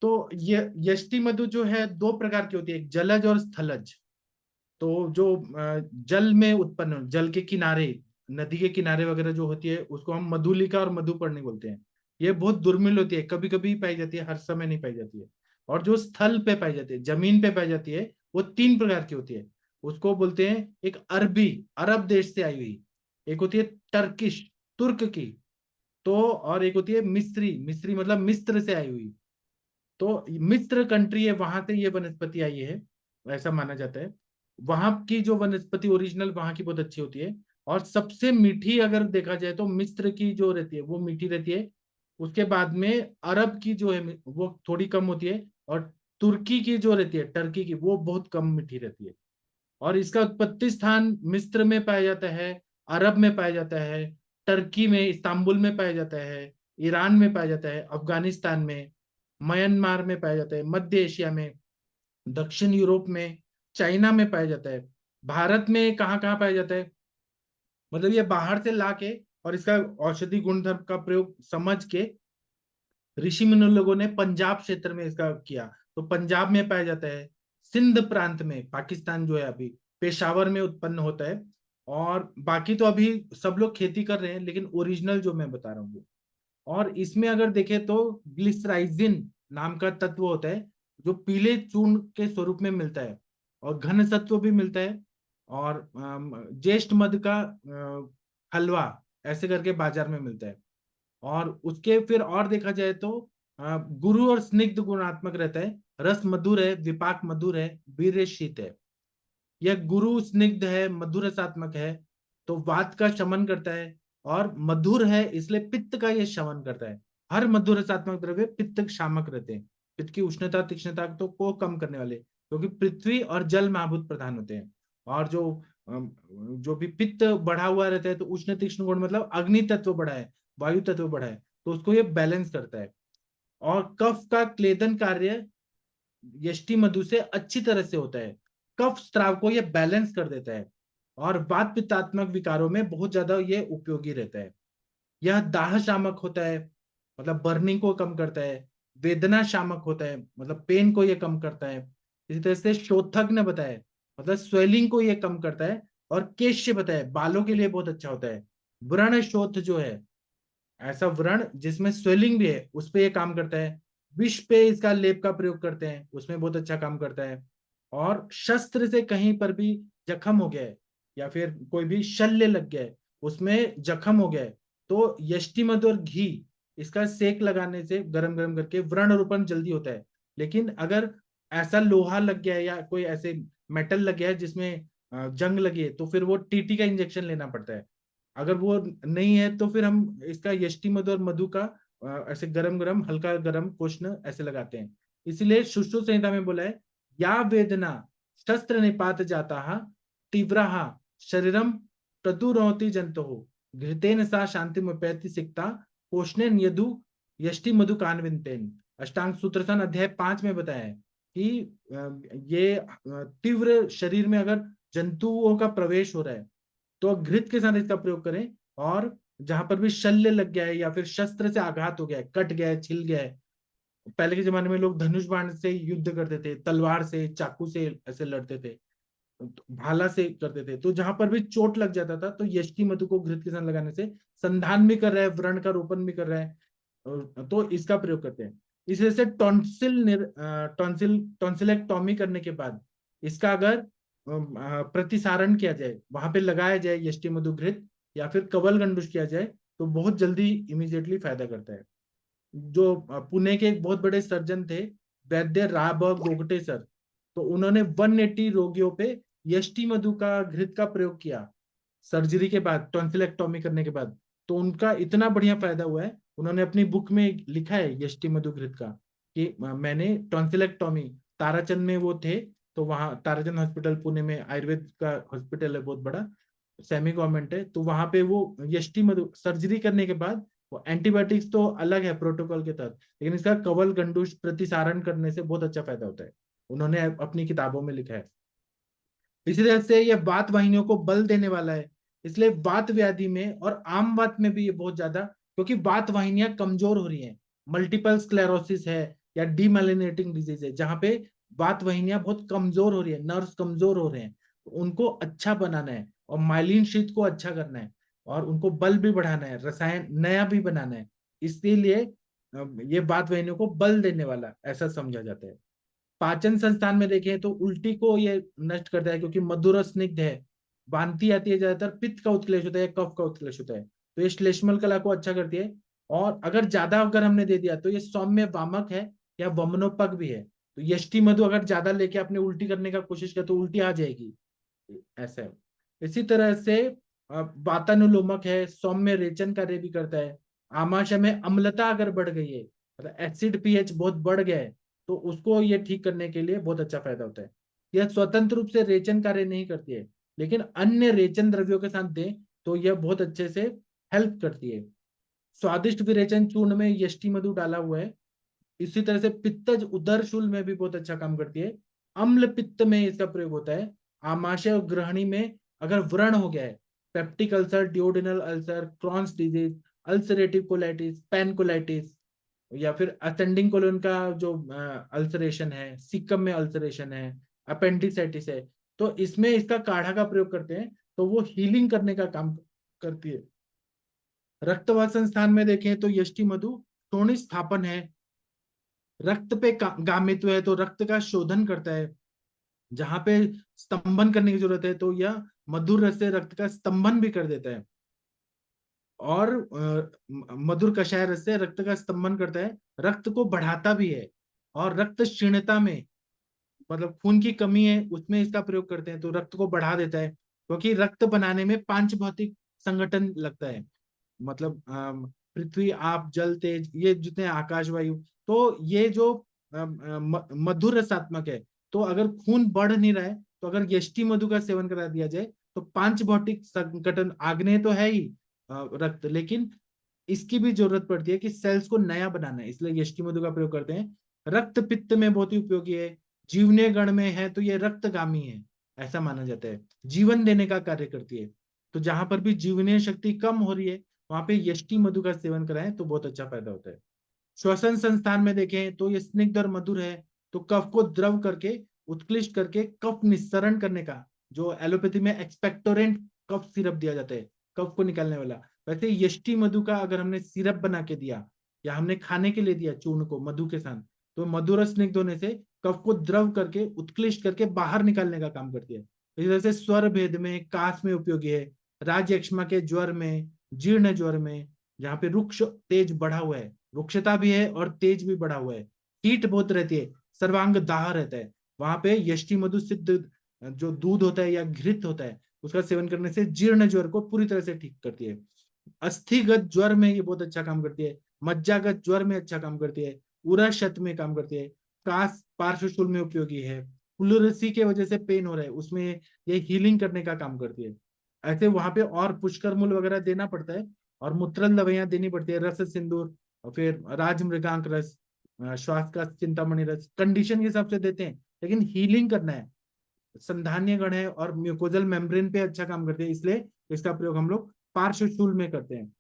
तो ये यष्टि मधु जो है 2 प्रकार की होती है, एक जलज और स्थलज। तो जो जल में उत्पन्न, जल के किनारे, नदी के किनारे वगैरह जो होती है, उसको हम मधुलिका और मधुपर्णी बोलते हैं। ये बहुत दुर्मिल होती है, कभी कभी पाई जाती है, हर समय नहीं पाई जाती है। और जो स्थल पे पाई जाती है, जमीन पे पाई जाती है, वो 3 प्रकार की होती है। उसको बोलते हैं, एक अरबी, अरब देश से आई हुई। एक होती है टर्किश, तुर्क की। तो और एक होती है मिस्री, मिस्री मतलब मिस्र से आई हुई। तो मिस्र कंट्री है, वहां से ये वनस्पति आई है, ऐसा माना जाता है। वहां की जो वनस्पति ओरिजिनल वहां की बहुत अच्छी होती है। और सबसे मीठी अगर देखा जाए तो मिस्र की जो रहती है वो मीठी रहती है। उसके बाद में अरब की जो है वो थोड़ी कम होती है। और तुर्की की जो रहती है, टर्की की, वो बहुत कम मीठी रहती है। और इसका उत्पत्ति स्थान मिस्र में पाया जाता है, अरब में पाया जाता है, टर्की में इस्तांबुल में पाया जाता है, ईरान में पाया जाता है, अफगानिस्तान में, म्यांमार में पाया जाता है, मध्य एशिया में, दक्षिण यूरोप में, चाइना में पाया जाता है। भारत में कहाँ कहाँ पाया जाता है, मतलब ये बाहर से लाके और इसका औषधि गुणधर्म का प्रयोग समझ के ऋषि मुनि लोगों ने पंजाब क्षेत्र में इसका किया। तो पंजाब में पाया जाता है, सिंध प्रांत में, पाकिस्तान जो है अभी, पेशावर में उत्पन्न होता है। और बाकी तो अभी सब लोग खेती कर रहे हैं, लेकिन ओरिजिनल जो मैं बता रहा हूँ वो। और इसमें अगर देखें तो ग्लिसराइजिन नाम का तत्व होता है, जो पीले चूर्ण के स्वरूप में मिलता है, और घन सत्व भी मिलता है। और ज्येष्ठ मध का हलवा ऐसे करके बाजार में मिलता है। और उसके फिर और देखा जाए तो गुरु और स्निग्ध गुणात्मक रहता है, रस मधुर है, विपाक मधुर है, वीर्य शीत है। यह गुरु स्निग्ध है, मधुर रसात्मक है, तो वात का शमन करता है। और मधुर है इसलिए पित्त का यह शमन करता है। हर मधुर रसात्मक द्रव्य पित्त शामक रहते हैं, पित्त की उष्णता तीक्ष्णता तो को कम करने वाले, क्योंकि पृथ्वी और जल महाभूत प्रधान होते हैं। और जो भी पित्त बढ़ा हुआ रहता है, तो उष्ण तीक्ष्ण गुण मतलब अग्नि तत्व बढ़ा है, वायु तत्व बढ़ा है, तो उसको ये बैलेंस करता है। और कफ का क्लेदन कार्य यष्टि मधु से अच्छी तरह से होता है, कफ स्त्राव को ये बैलेंस कर देता है। और वात पित्तात्मक विकारों में बहुत ज्यादा ये उपयोगी रहता है। यह दाह शामक होता है, मतलब बर्निंग को कम करता है। वेदना शामक होता है, मतलब पेन को ये कम करता है। इसी तरह से शोथक ने बताया, मतलब स्वेलिंग को ये कम करता है। और केश्य बताया, बालों के लिए बहुत अच्छा होता है। व्रण शोथ जो है, ऐसा व्रण जिसमें स्वेलिंग भी है, उस पे ये काम करता है। विष पे इसका लेप का प्रयोग करते हैं, उसमें बहुत अच्छा काम करता है। और शस्त्र से कहीं पर भी जख्म हो गया है, या फिर कोई भी शल्य लग गया है, उसमें जख्म हो गया है, तो यष्टि मधु और घी इसका सेक लगाने से गरम गरम करके व्रण रोपण जल्दी होता है। लेकिन अगर ऐसा लोहा लग गया है या कोई ऐसे मेटल लग गया है जिसमें जंग लगी है, तो फिर वो टीटी का इंजेक्शन लेना पड़ता है। अगर वो नहीं है तो फिर हम इसका यष्टि मधु और मधु का ऐसे गरम गरम हल्का गरम कोष्ण ऐसे लगाते हैं। इसलिए सुश्रुत संहिता में बोला है, या वेदना शस्त्र निपात जाता तीव्रा शरीरम प्रतुरोति जंतु घृतेन सा शांति मुपैति सिक्ता कोष्णेन यदु यष्टि मधु कान्वितेन। अष्टांग सूत्र सन अध्याय 5 में बताया है कि ये तीव्र शरीर में अगर जंतुओं का प्रवेश हो रहा है, तो घृत के साथ इसका प्रयोग करें। और जहां पर भी शल्य लग गया है, या फिर शस्त्र से आघात हो गया है, कट गया है, छिल गया है। पहले के जमाने में लोग धनुष बाण से युद्ध करते थे, तलवार से, चाकू से ऐसे लड़ते थे, भाला से करते थे। तो जहां पर भी चोट लग जाता था, तो यष्टि मधु को घृत के साथ लगाने से संधान भी कर रहा है, व्रण का रोपण भी कर रहा है, तो इसका प्रयोग करते हैं। इस वजह से टॉन्सिलेक्टॉमी करने के बाद इसका अगर प्रतिसारण किया जाए, वहां पे लगाया जाए यष्टि मधु घृत, या फिर कवल गंडूश किया जाए, तो बहुत जल्दी इमीडिएटली फायदा करता है। जो पुणे के एक बहुत बड़े सर्जन थे, वैद्य राब गोगटे सर, तो उन्होंने 180 रोगियों पे यष्टि मधु का घृत का प्रयोग किया सर्जरी के बाद, टॉन्सिलेक्टॉमी करने के बाद। तो उनका इतना बढ़िया फायदा हुआ है, उन्होंने अपनी बुक में लिखा है यष्टि मधु घृत का, कि मैंने टॉन्सिलेक्टॉमी, ताराचंद में वो थे, तो वहां ताराचंद हॉस्पिटल पुणे में आयुर्वेद का हॉस्पिटल है बहुत बड़ा, सेमी गवर्नमेंट है, तो वहां पे वो यष्टि मधु सर्जरी करने के बाद, वो एंटीबायोटिक्स तो अलग है प्रोटोकॉल के तहत, लेकिन इसका कवल गंडूश प्रतिसारण करने से बहुत अच्छा फायदा होता है, उन्होंने अपनी किताबों में लिखा है। इसी तरह से यह वात वाहिनियों को बल देने वाला है, इसलिए वात व्याधि में और आम वात में भी ये बहुत ज्यादा, क्योंकि वात वाहिनियां कमजोर हो रही हैं, मल्टीपल स्क्लेरोसिस है या डीमाइलिनेटिंग डिजीज है, जहां पे वात वाहिनियां बहुत कमजोर हो रही है, नर्व्स कमजोर हो रहे हैं, तो उनको अच्छा बनाना है, और माइलिन शीत को अच्छा करना है, और उनको बल भी बढ़ाना है, रसायन नया भी बनाना है। इसीलिए ये वात वाहिनियों को बल देने वाला ऐसा समझा जाता है। पाचन संस्थान में देखें तो उल्टी को ये नष्ट करता है, क्योंकि मधुर और स्निग्ध है। वांति आती है, ज्यादातर पित्त का उत्क्लेश होता है, कफ का उत्क्लेश होता है, तो ये श्लेष्मल कला को अच्छा करती है। और अगर ज्यादा अगर हमने दे दिया, तो ये सौम्य वामक है या वमनोपक भी है। तो यष्टि मधु अगर ज्यादा लेके आपने उल्टी करने का कोशिश किया, तो उल्टी आ जाएगी, ऐसा है। इसी तरह से वातानुलोमक है, सौम्य रेचन कार्य भी करता है। आमाशय में अम्लता अगर बढ़ गई है, मतलब एसिड पीएच बहुत बढ़ गया है, तो उसको ये ठीक करने के लिए बहुत अच्छा फायदा होता है। यह स्वतंत्र रूप से रेचन कार्य नहीं करती है, लेकिन अन्य रेचन द्रव्यों के साथ दें तो यह बहुत अच्छे से हेल्प करती है। स्वादिष्ट विरेचन चूर्ण में यष्टि मधु डाला हुआ है। इसी तरह से पित्तज उदर शूल में भी बहुत अच्छा काम करती है। अम्ल पित्त में इसका प्रयोग होता है। आमाशय और ग्रहणी में अगर व्रण हो गया है, peptic ulcer, duodenal ulcer, Crohn's disease, ulcerative colitis, pancolitis, या फिर असेंडिंग कोलन का जो अल्सरेशन है, सीकम में अल्सरेशन है, अपेंडिसाइटिस है, तो इसमें इसका काढ़ा का प्रयोग करते हैं, तो वो हीलिंग करने का काम करती है। रक्तवात संस्थान में देखें तो यष्टि मधु शोणि स्थापन है, रक्त पे गामित्व है, तो रक्त का शोधन करता है। जहां पे स्तंभन करने की जरूरत है तो यह मधुर रस से रक्त का स्तंभन भी कर देता है। और मधुर कषाय रस से रक्त का स्तंभन करता है, रक्त को बढ़ाता भी है। और रक्त क्षीणता में, मतलब खून की कमी है उसमें इसका प्रयोग करते हैं, तो रक्त को बढ़ा देता है, क्योंकि रक्त बनाने में पांच भौतिक संगठन लगता है। मतलब पृथ्वी, आप, जल, तेज, ये जितने आकाश, वायु, तो ये जो मधुर रसात्मक है, तो अगर खून बढ़ नहीं रहा है तो अगर यष्टि मधु का सेवन करा दिया जाए तो पांच भौतिक संगठन, आग्नेय तो है ही रक्त, लेकिन इसकी भी जरूरत पड़ती है कि सेल्स को नया बनाना है, इसलिए यष्टि मधु का प्रयोग करते हैं। रक्त पित्त में बहुत ही उपयोगी है। जीवनीय गण में है तो ये रक्तगामी है, ऐसा माना जाता है। जीवन देने का कार्य करती है। तो जहां पर भी जीवनीय शक्ति कम हो रही है वहां पे यष्टि मधु का सेवन कराएं तो बहुत अच्छा फायदा होता है। श्वसन संस्थान में देखें तो ये स्निग्ध और मधुर है, तो कफ को द्रव करके, उत्कृष्ट करके कफ निस्सरण करने का, जो एलोपैथी में एक्सपेक्टोरेंट कफ सिरप दिया जाता है, कफ को निकालने वाला, वैसे यष्टि मधु का अगर हमने सिरप बना के दिया या हमने खाने के लिए दिया चूर्ण को मधु के साथ, तो मधुर और स्निग्ध होने से कफ को द्रव करके, उत्कृष्ट करके बाहर निकालने का काम करती है। इसी तरह से स्वर भेद में, कास में उपयोगी है। राजयक्ष्मा के ज्वर में, जीर्ण ज्वर में, जहाँ पे रुक्ष तेज बढ़ा हुआ है, रुक्षता भी है और तेज भी बढ़ा हुआ है, हीट बहुत रहती है, सर्वांग दाह रहता है, वहां पे यष्टि मधु सिद्ध जो दूध होता है या घृत होता है उसका सेवन करने से जीर्ण ज्वर को पूरी तरह से ठीक करती है। अस्थिगत ज्वर में ये बहुत अच्छा काम करती है। मज्जागत ज्वर में अच्छा काम करती है। उरा शत में काम करती है। कास पार्श्वशूल में उपयोगी है। प्लुरसी के वजह से पेन हो रहा है उसमें ये हीलिंग करने का काम करती है। ऐसे वहां पे और पुष्कर मूल वगैरह देना पड़ता है, और मूत्रल दवाइयां देनी पड़ती है, रस सिंदूर, और फिर राज मृगांक रस, श्वास का चिंतामणि रस, कंडीशन के हिसाब से देते हैं, लेकिन हीलिंग करना है। संधान्य गण है और म्यूकोजल मेम्ब्रेन पे अच्छा काम करते हैं, इसलिए इसका प्रयोग हम लोग पार्श्वशूल में करते हैं।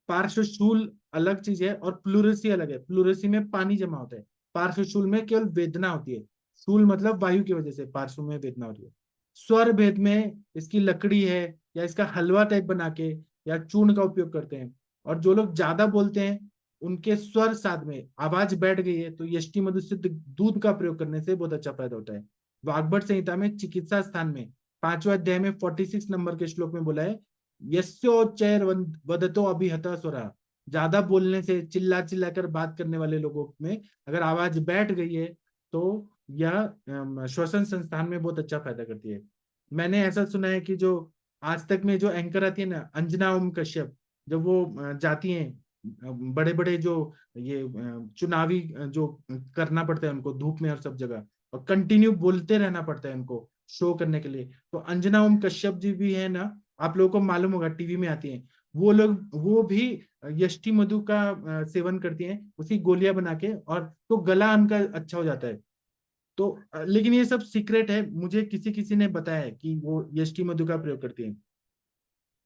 पार्श्वशूल अलग चीज है और प्लूरेसी अलग है। प्लूरेसी में पानी जमा होता है, पार्श्वशूल में केवल वेदना होती है। शूल मतलब वायु की वजह से पार्श्व में वेदना होती है। स्वर भेद में इसकी लकड़ी है या इसका हलवा टाइप बना के या चूर्ण का उपयोग करते हैं। और जो लोग ज्यादा बोलते हैं उनके स्वर साध में आवाज बैठ गई है तो यष्टि मधु सिद्ध दूध का प्रयोग करने से बहुत अच्छा फायदा होता है। वाग्भट संहिता में चिकित्सा स्थान में 5वें अध्याय में 46 नंबर के श्लोक में बोला है, यस्योच्चैर वदतो अभिहत स्वरा, ज्यादा बोलने से, चिल्ला चिल्ला कर बात करने वाले लोगों में अगर आवाज बैठ गई है तो यह श्वसन संस्थान में बहुत अच्छा फायदा करती है। मैंने ऐसा सुना है कि जो आज तक में जो एंकर आती है ना, अंजना ओम कश्यप, जब वो जाती हैं बड़े बड़े जो ये चुनावी जो करना पड़ता है उनको धूप में और सब जगह, और कंटिन्यू बोलते रहना पड़ता है उनको शो करने के लिए, तो अंजना ओम कश्यप जी भी है ना, आप लोगों को मालूम होगा, टीवी में आती हैं वो लोग, वो भी यष्टि मधु का सेवन करती हैं, उसकी गोलियां बना के, और तो गला उनका अच्छा हो जाता है। तो लेकिन ये सब सीक्रेट है, मुझे किसी किसी ने बताया है कि वो यष्टि मधु का प्रयोग करती हैं।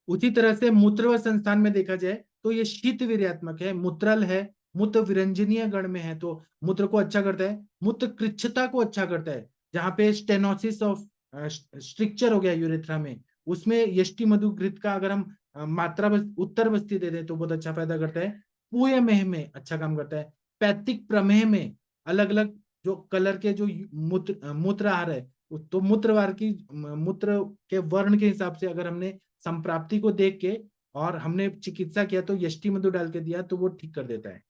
उसी तरह से मूत्र व संस्थान में देखा जाए तो ये शीत वीर्यात्मक है, मूत्रल है, मूत्र विरंजनीय गण में है तो मूत्र को अच्छा करता है, मूत्र कृच्छता को अच्छा करता है, जहां पे स्टेनोसिस ऑफ स्ट्रिक्चर हो गया यूरेथ्रा में, उसमें यष्टि मधु घृत का अगर हम मात्रा उत्तर बस्ती दे दें तो बहुत अच्छा फायदा करता है। पूय मेह में अच्छा काम करता है। पैतिक प्रमेह में अलग अलग जो कलर के जो मूत्र आ रहा है, तो मूत्रवार की मूत्र के वर्ण के हिसाब से अगर हमने संप्राप्ति को देख के और हमने चिकित्सा किया तो यष्टि मधु डाल के दिया तो वो ठीक कर देता है।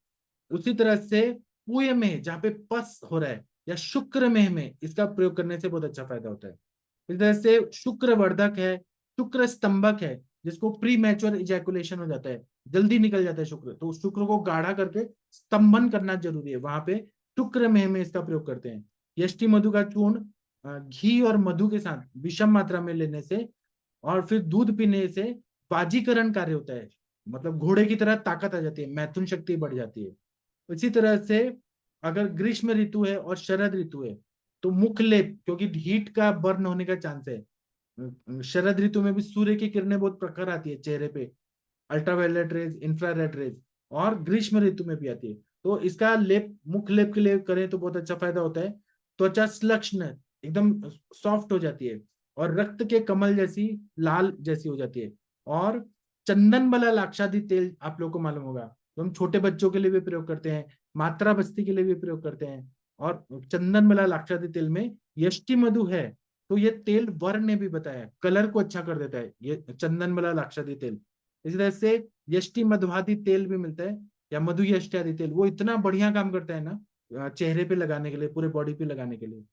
उसी तरह से पूय में जहाँ पे पस हो रहा है या शुक्र में इसका प्रयोग करने से बहुत अच्छा फायदा होता है। इस तरह से शुक्र वर्धक है, शुक्र स्तंभक है, जिसको प्री मैच्योर इजैकुलेशन हो जाता है, जल्दी निकल जाता है शुक्र, तो उस शुक्र को गाढ़ा करके स्तंभन करना जरूरी है, वहां पे शुक्र में इसका प्रयोग करते हैं। यष्टि मधु का चूर्ण घी और मधु के साथ विषम मात्रा में लेने से और फिर दूध पीने से बाजीकरण कार्य होता है, मतलब घोड़े की तरह ताकत आ जाती है, मैथुन शक्ति बढ़ जाती है। इसी तरह से अगर ग्रीष्म ऋतु है और शरद ऋतु है तो मुख लेप, क्योंकि हीट का बर्न होने का चांस है, शरद ऋतु में भी सूर्य की किरणें बहुत प्रखर आती है चेहरे पे, अल्ट्रावायलेट रेज, इंफ्रारेड रेज, और ग्रीष्म ऋतु में भी आती है। तो इसका लेप मुख लेप के लिए करें तो बहुत अच्छा फायदा होता है। त्वचा श्लक्ष्ण एकदम सॉफ्ट हो जाती है और रक्त के कमल जैसी लाल जैसी हो जाती है। और चंदन बला लाक्षादी तेल आप लोग को मालूम होगा, तो हम छोटे बच्चों के लिए भी प्रयोग करते हैं, मात्रा बस्ती के लिए भी प्रयोग करते हैं। और चंदन बला लाक्षादी तेल में यष्टि मधु है, तो ये तेल वर्ण ने भी बताया कलर को अच्छा कर देता है, ये चंदन बला लाक्षादी तेल। इसी तरह से यष्टि मधुआदि तेल भी मिलता है, या मधु यष्टि आदि तेल, वो इतना बढ़िया काम करता है ना चेहरे पे लगाने के लिए, पूरे बॉडी पे लगाने के लिए।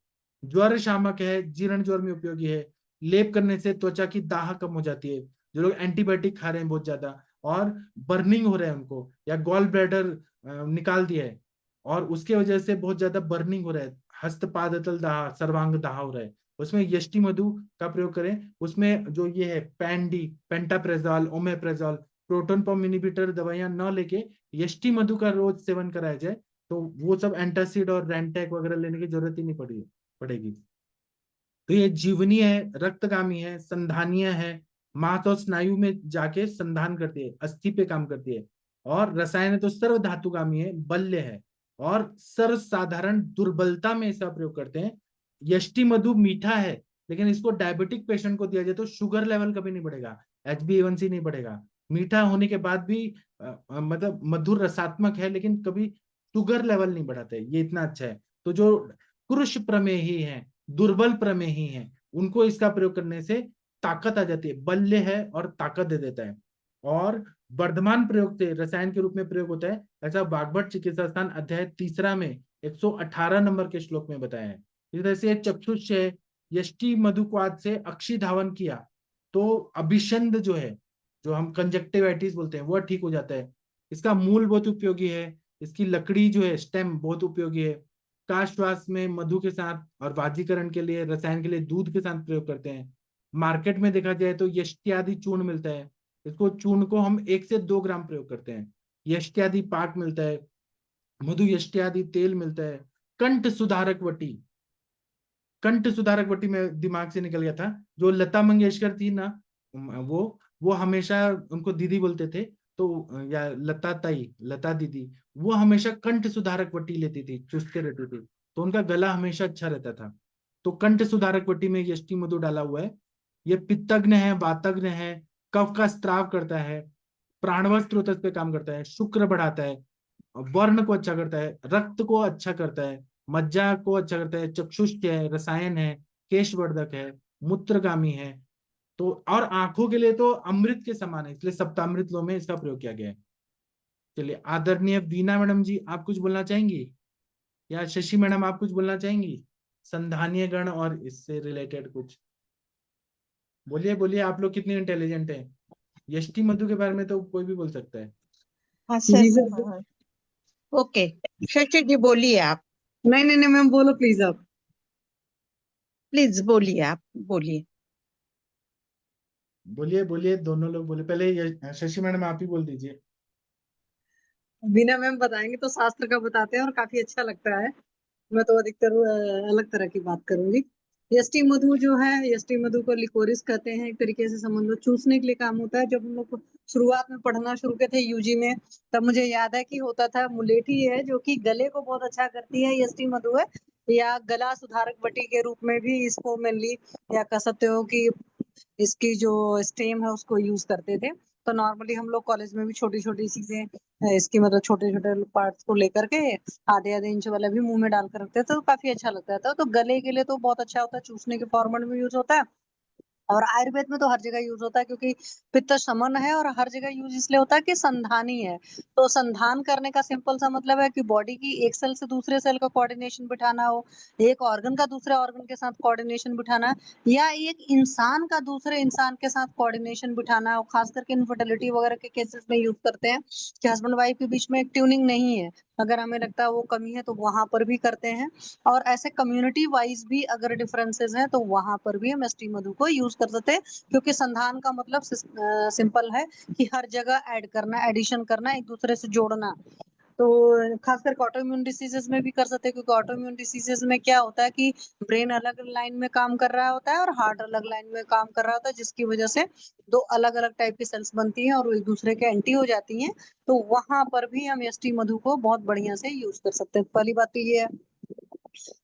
ज्वर शामक है, जीर्ण ज्वर में उपयोगी है, लेप करने से त्वचा की दाह कम हो जाती है। जो लोग एंटीबायोटिक खा रहे हैं बहुत ज्यादा और बर्निंग हो रहा है उनको, या गॉल ब्लैडर निकाल दिया है और उसके वजह से बहुत ज्यादा बर्निंग हो रहा है, हस्त पादतल दाह, सर्वांग दाह हो रहा है, उसमें यष्टि मधु का प्रयोग करें। उसमें जो ये है पैंडी, पेंटाप्रेजोल, ओमेप्रेजोल, प्रोटोन पंप इनहिबिटर दवाइयां न लेके यष्टि मधु का रोज सेवन कराया जाए तो वो सब एंटासिड और रेंटेक वगैरह लेने की जरूरत ही नहीं पड़ेगी। तो ये जीवनी है, रक्तगामी है, संधानीय है, मांस और स्नायु में जाके संधान करती है, अस्थि पे काम करती है। और रसायन है तो सर्व धातुगामी है, बल्य है, और सर्व साधारण दुर्बलता में इसका प्रयोग करते हैं। यष्टि मधु मीठा है, लेकिन इसको डायबिटिक पेशेंट को दिया जाए तो शुगर लेवल कभी नहीं बढ़ेगा, HbA1c नहीं बढ़ेगा। मीठा होने के बाद भी मतलब मधुर रसात्मक है, लेकिन कभी शुगर लेवल नहीं बढ़ाते, ये इतना अच्छा है। तो जो कृष प्रमेही है, दुर्बल प्रमेही हैं, उनको इसका प्रयोग करने से ताकत आ जाती है, बल्य है और ताकत दे देता है। और वर्धमान प्रयोग से रसायन के रूप में प्रयोग होता है, ऐसा वाग्भट चिकित्सा स्थान अध्याय 3 में 118 नंबर के श्लोक में बताया है। इस तरह से चक्षुष है, यष्टि मधुक्वाद से अक्षी धावन किया तो अभिषंद जो है, जो हम कंजक्टिवाइटिस बोलते हैं, वह ठीक हो जाता है। इसका मूल बहुत उपयोगी है, इसकी लकड़ी जो है स्टेम बहुत उपयोगी है। काश्वास में मधु के साथ और वाजीकरण के लिए, रसायन के लिए दूध के साथ प्रयोग करते हैं। मार्केट में देखा जाए तो यष्टि चूर्ण मिलता है, इसको चूर्ण को हम 1 से 2 ग्राम प्रयोग करते हैं। यष्टि पाक मिलता है, मधु यष्टि तेल मिलता है। कंठ सुधारक वटी, कंठ सुधारक वटी में दिमाग से निकल गया था, जो लता मंगेशकर थी ना, वो हमेशा उनको दीदी बोलते थे, तो या लता ताई, लता दीदी, वो हमेशा कंठ सुधारक वटी लेती थी, चुसते रहती थी, तो उनका गला हमेशा अच्छा रहता था। तो कंठ सुधारक वटी में यष्टि मधु डाला हुआ है। ये पित्तग्न है, वातग्न है, कफ का स्त्राव करता है, प्राणवश स्रोत पे काम करता है, शुक्र बढ़ाता है, वर्ण को अच्छा करता है, रक्त को अच्छा करता है, मज्जा को अच्छा करता है, चक्षुष्ट है, रसायन है, केशवर्धक है, मूत्रगामी है। तो और आंखों के लिए तो अमृत के समान है, इसलिए सप्तामृत लो में इसका प्रयोग किया गया है। चलिए, आदरणीय वीना मैडम जी, आप कुछ बोलना चाहेंगी, या शशि मैडम आप कुछ बोलना चाहेंगी, संधानीय गण और इससे रिलेटेड कुछ बोलिए। बोलिए, आप लोग कितने इंटेलिजेंट हैं, यष्टि मधु के बारे में तो कोई भी बोल सकता है। हाँ जी सर। सर। हाँ, ओके, शशि जी बोलिए आप, नहीं नहीं नहीं मैम, बोलो प्लीज आप। प्लीज बोलिए, आप बोलिए। बोलिए बोलिए, दोनों लोग बोले, पहले शशि मैडम आप ही बोल दीजिए। बिना मैम बताएंगे तो शास्त्र का बताते हैं और काफी अच्छा लगता है। मैं तो अधिकतर अलग तरह की बात करूंगी। यष्टि मधु जो है, यष्टि मधु को लिकोरिस कहते हैं, एक तरीके से समझ लो चूसने के लिए काम होता है। जब हम लोग शुरुआत में पढ़ना शुरू किए थे यूजी में, तब मुझे याद है कि होता था मुलेठी है जो कि गले को बहुत अच्छा करती है, यष्टि मधु है, या गला सुधारक वटी के रूप में भी इसको मेनली या कह सकते हो कि इसकी जो स्टेम है उसको यूज करते थे। तो नॉर्मली हम लोग कॉलेज में भी छोटी छोटी चीजें इसकी मतलब छोटे छोटे पार्ट्स को लेकर के आधे आधे इंच वाला भी मुंह में डालकर रखते थे, तो काफी अच्छा लगता था। तो गले के लिए तो बहुत अच्छा होता है, चूसने के फॉर्मेट में यूज होता है। और आयुर्वेद में तो हर जगह यूज होता है, क्योंकि पित्त शमन है और हर जगह यूज इसलिए होता है कि संधानी है। तो संधान करने का सिंपल सा मतलब है कि बॉडी की एक सेल से दूसरे सेल का कोऑर्डिनेशन बिठाना हो, एक ऑर्गन का दूसरे ऑर्गन के साथ कोऑर्डिनेशन बिठाना, या एक इंसान का दूसरे इंसान के साथ कोऑर्डिनेशन बिठाना हो। खास करके इनफर्टिलिटी वगैरह के केसेस में यूज करते हैं कि हस्बैंड वाइफ के बीच में एक ट्यूनिंग नहीं है, अगर हमें लगता है वो कमी है तो वहां पर भी करते हैं। और ऐसे कम्युनिटी वाइज भी अगर डिफरेंसेस हैं तो वहां पर भी हम एसटी मधु को यूज कर सकते हैं, क्योंकि संधान का मतलब सिंपल है कि हर जगह ऐड करना, एडिशन करना, एक दूसरे से जोड़ना। तो खास करके ऑटो इम्यून डिसीजेस में भी कर सकते हैं, क्योंकि ऑटो इम्यून डिसीजेस में क्या होता है कि ब्रेन अलग लाइन में काम कर रहा होता है और हार्ट अलग लाइन में काम कर रहा होता है, जिसकी वजह से दो अलग अलग टाइप की सेल्स बनती हैं और वो एक दूसरे के एंटी हो जाती हैं। तो वहां पर भी हम एसटी मधु को बहुत बढ़िया से यूज कर सकते हैं। पहली बात तो ये है।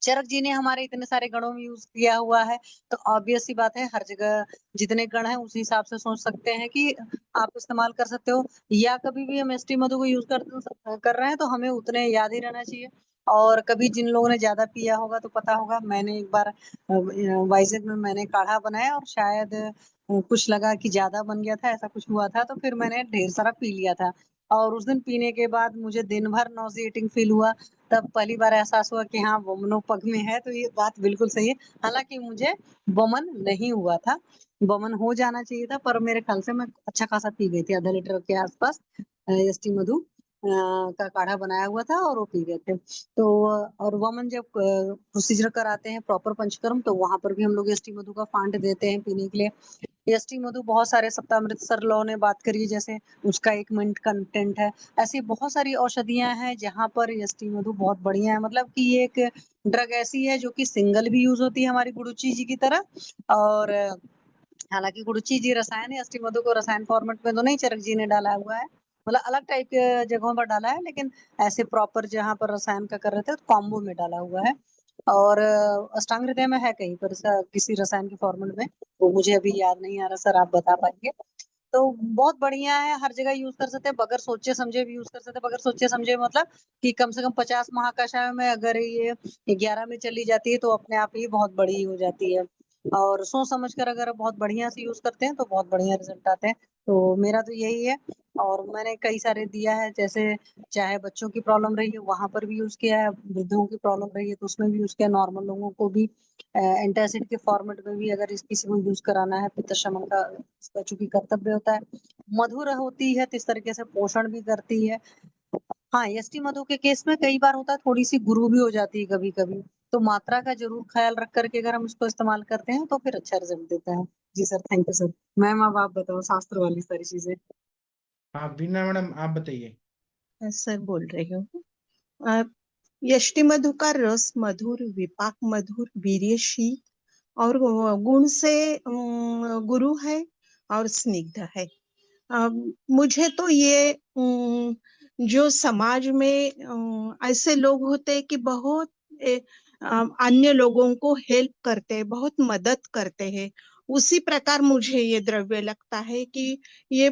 चरक जी ने हमारे इतने सारे गणों में यूज किया हुआ है, तो ऑब्वियस सी बात है हर जगह जितने गण हैं उसी हिसाब से सोच सकते हैं कि आप इस्तेमाल कर सकते हो। या कभी भी हम एसटी मधु को यूज कर रहे हैं तो हमें उतने याद ही रहना चाहिए। और कभी जिन लोगों ने ज्यादा पिया होगा तो पता होगा, मैंने एक बार वाइजग में मैंने काढ़ा बनाया और शायद कुछ लगा कि ज्यादा बन गया था, ऐसा कुछ हुआ था, तो फिर मैंने ढेर सारा पी लिया था। और उस दिन पीने के बाद मुझे दिन भर नॉजिएटिंग फील हुआ। तब पहली बार एहसास हुआ कि हाँ वमनो पग में है, तो ये बात बिल्कुल सही है। हालांकि मुझे वमन नहीं हुआ था, वमन हो जाना चाहिए था, पर मेरे ख्याल से मैं अच्छा खासा पी गई थी, आधा लीटर के आसपास एसटी मधु का काढ़ा बनाया हुआ था और वो पी गए थे। तो और वमन जब प्रोसीजर कराते हैं प्रॉपर पंचकर्म, तो वहां पर भी हम लोग एसटी मधु का फांड देते हैं पीने के लिए। एसटी मधु बहुत सारे सप्तामृत सर लॉ ने बात करी, जैसे उसका 1 मिनट कंटेंट है। ऐसी बहुत सारी औषधियां हैं जहां पर एसटी मधु बहुत बढ़िया है। मतलब कि ये एक ड्रग ऐसी है जो कि सिंगल भी यूज होती है हमारी गुरुची जी की तरह। और हालांकि गुरुची जी रसायन है, एसटी मधु को रसायन फॉर्मेट में तो नहीं चरक जी ने डाला हुआ है, मतलब अलग टाइप के जगहों पर डाला है, लेकिन ऐसे प्रॉपर जहां पर रसायन का कर रहे थे तो कॉम्बो में डाला हुआ है। और अष्टांग हृदय में है कहीं पर किसी रसायन के फॉर्मेट में, वो मुझे अभी याद नहीं आ रहा, सर आप बता पाएंगे। तो बहुत बढ़िया है, हर जगह यूज कर सकते हैं, बगैर सोचे समझे भी यूज कर सकते हैं। बगैर सोचे समझे मतलब कि कम से कम 50 महाकाशाओं में अगर ये 11 में चली जाती है तो अपने आप ही बहुत बड़ी हो जाती है। और सोच समझ कर अगर बहुत बढ़िया से यूज करते हैं तो बहुत बढ़िया रिजल्ट आते हैं। तो मेरा तो यही है। और मैंने कई सारे दिया है, जैसे चाहे बच्चों की प्रॉब्लम रही है वहां पर भी यूज किया है, वृद्धों की प्रॉब्लम रही है तो उसमें भी यूज किया, नॉर्मल लोगों को भी एंटासिड के फॉर्मेट में भी अगर किसी को यूज कराना है, पित्त शमन का इसका चूंकि कर्तव्य होता है। मधुर होती है तो इस तरीके से पोषण भी करती है। हाँ, एसटी मधु के केस में कई बार होता है थोड़ी सी गुरु भी हो जाती है कभी कभी, तो मात्रा का जरूर ख्याल रख करके अगर हम इसको इस्तेमाल करते हैं तो फिर अच्छा रिजल्ट देता है। जी sir, thank you sir. Ma'am अब आप बताओ शास्त्र वाली सारी चीजें। हाँ वीना मैडम आप बताइए। सर बोल रही हूँ। अ, यष्टि मधु का रस मधुर, विपाक मधुर, वीर्यशील और गुण से गुरु है और स्निग्ध है। मुझे तो ये जो समाज में ऐसे लोग होते हैं कि बहुत अन्य लोगों को हेल्प करते हैं, बहुत मदद करते हैं, उसी प्रकार मुझे ये द्रव्य लगता है कि ये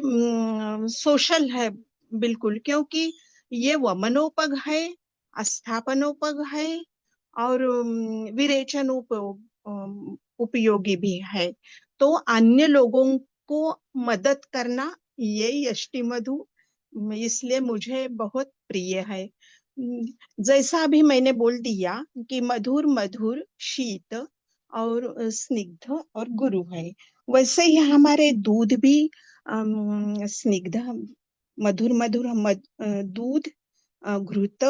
सोशल है बिल्कुल, क्योंकि ये वमनोपग है, अस्थापनोपग है और विरेचन उपयोगी भी है। तो अन्य लोगों को मदद करना ये यष्टि मधु इसलिए मुझे बहुत प्रिय है। जैसा अभी मैंने बोल दिया कि मधुर मधुर, शीत और स्निग्ध और गुरु है, वैसे ही हमारे दूध भी स्निग्ध, मधुर मधुर दूध, घृत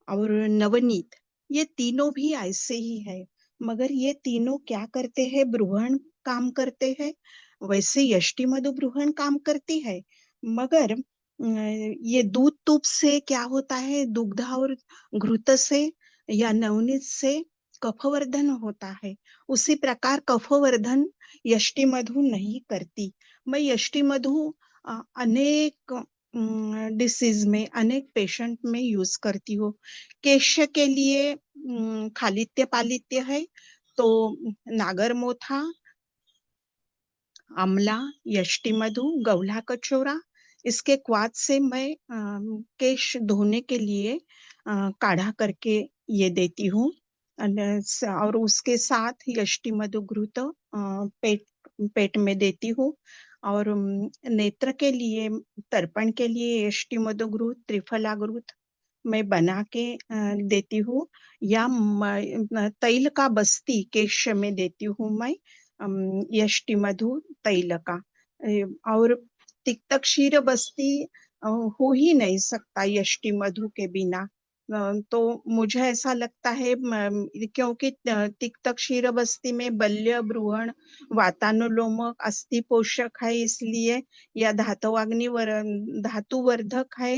और नवनीत, ये तीनों भी ऐसे ही है। मगर ये तीनों क्या करते हैं? ब्रूहण काम करते हैं। वैसे यष्टि मधु ब्रूहण काम करती है, मगर ये दूध तुप से क्या होता है? दुग्ध और घृत से या नवनीत से कफवर्धन होता है। उसी प्रकार कफवर्धन यष्टि मधु नहीं करती। मैं यष्टि मधु अनेक डिसीज में, अनेक पेशेंट में यूज करती हूँ। केश के लिए खालित्य पालित्य है तो नागरमोथा, आमला, यष्टि मधु, गौला कचोरा, इसके क्वाथ से मैं केश धोने के लिए काढ़ा करके ये देती हूँ। और उसके साथ यष्टि मधु घृत पेट में देती हूँ। और नेत्र के लिए, तर्पण के लिए यष्टि मधु घृत, त्रिफला घृत मैं बना के देती हूँ। या तैल का बस्ती केश में देती हूँ मैं, यष्टि मधु तैल का। और तिक्त क्षीर बस्ती हो ही नहीं सकता यष्टि मधु के बिना। तो मुझे ऐसा लगता है क्योंकि तिक्त क्षीरबस्ती में बल्य, ब्रूहण, वातानुलोमक, अस्थि पोषक है, इसलिए यह धातुवर्धक है,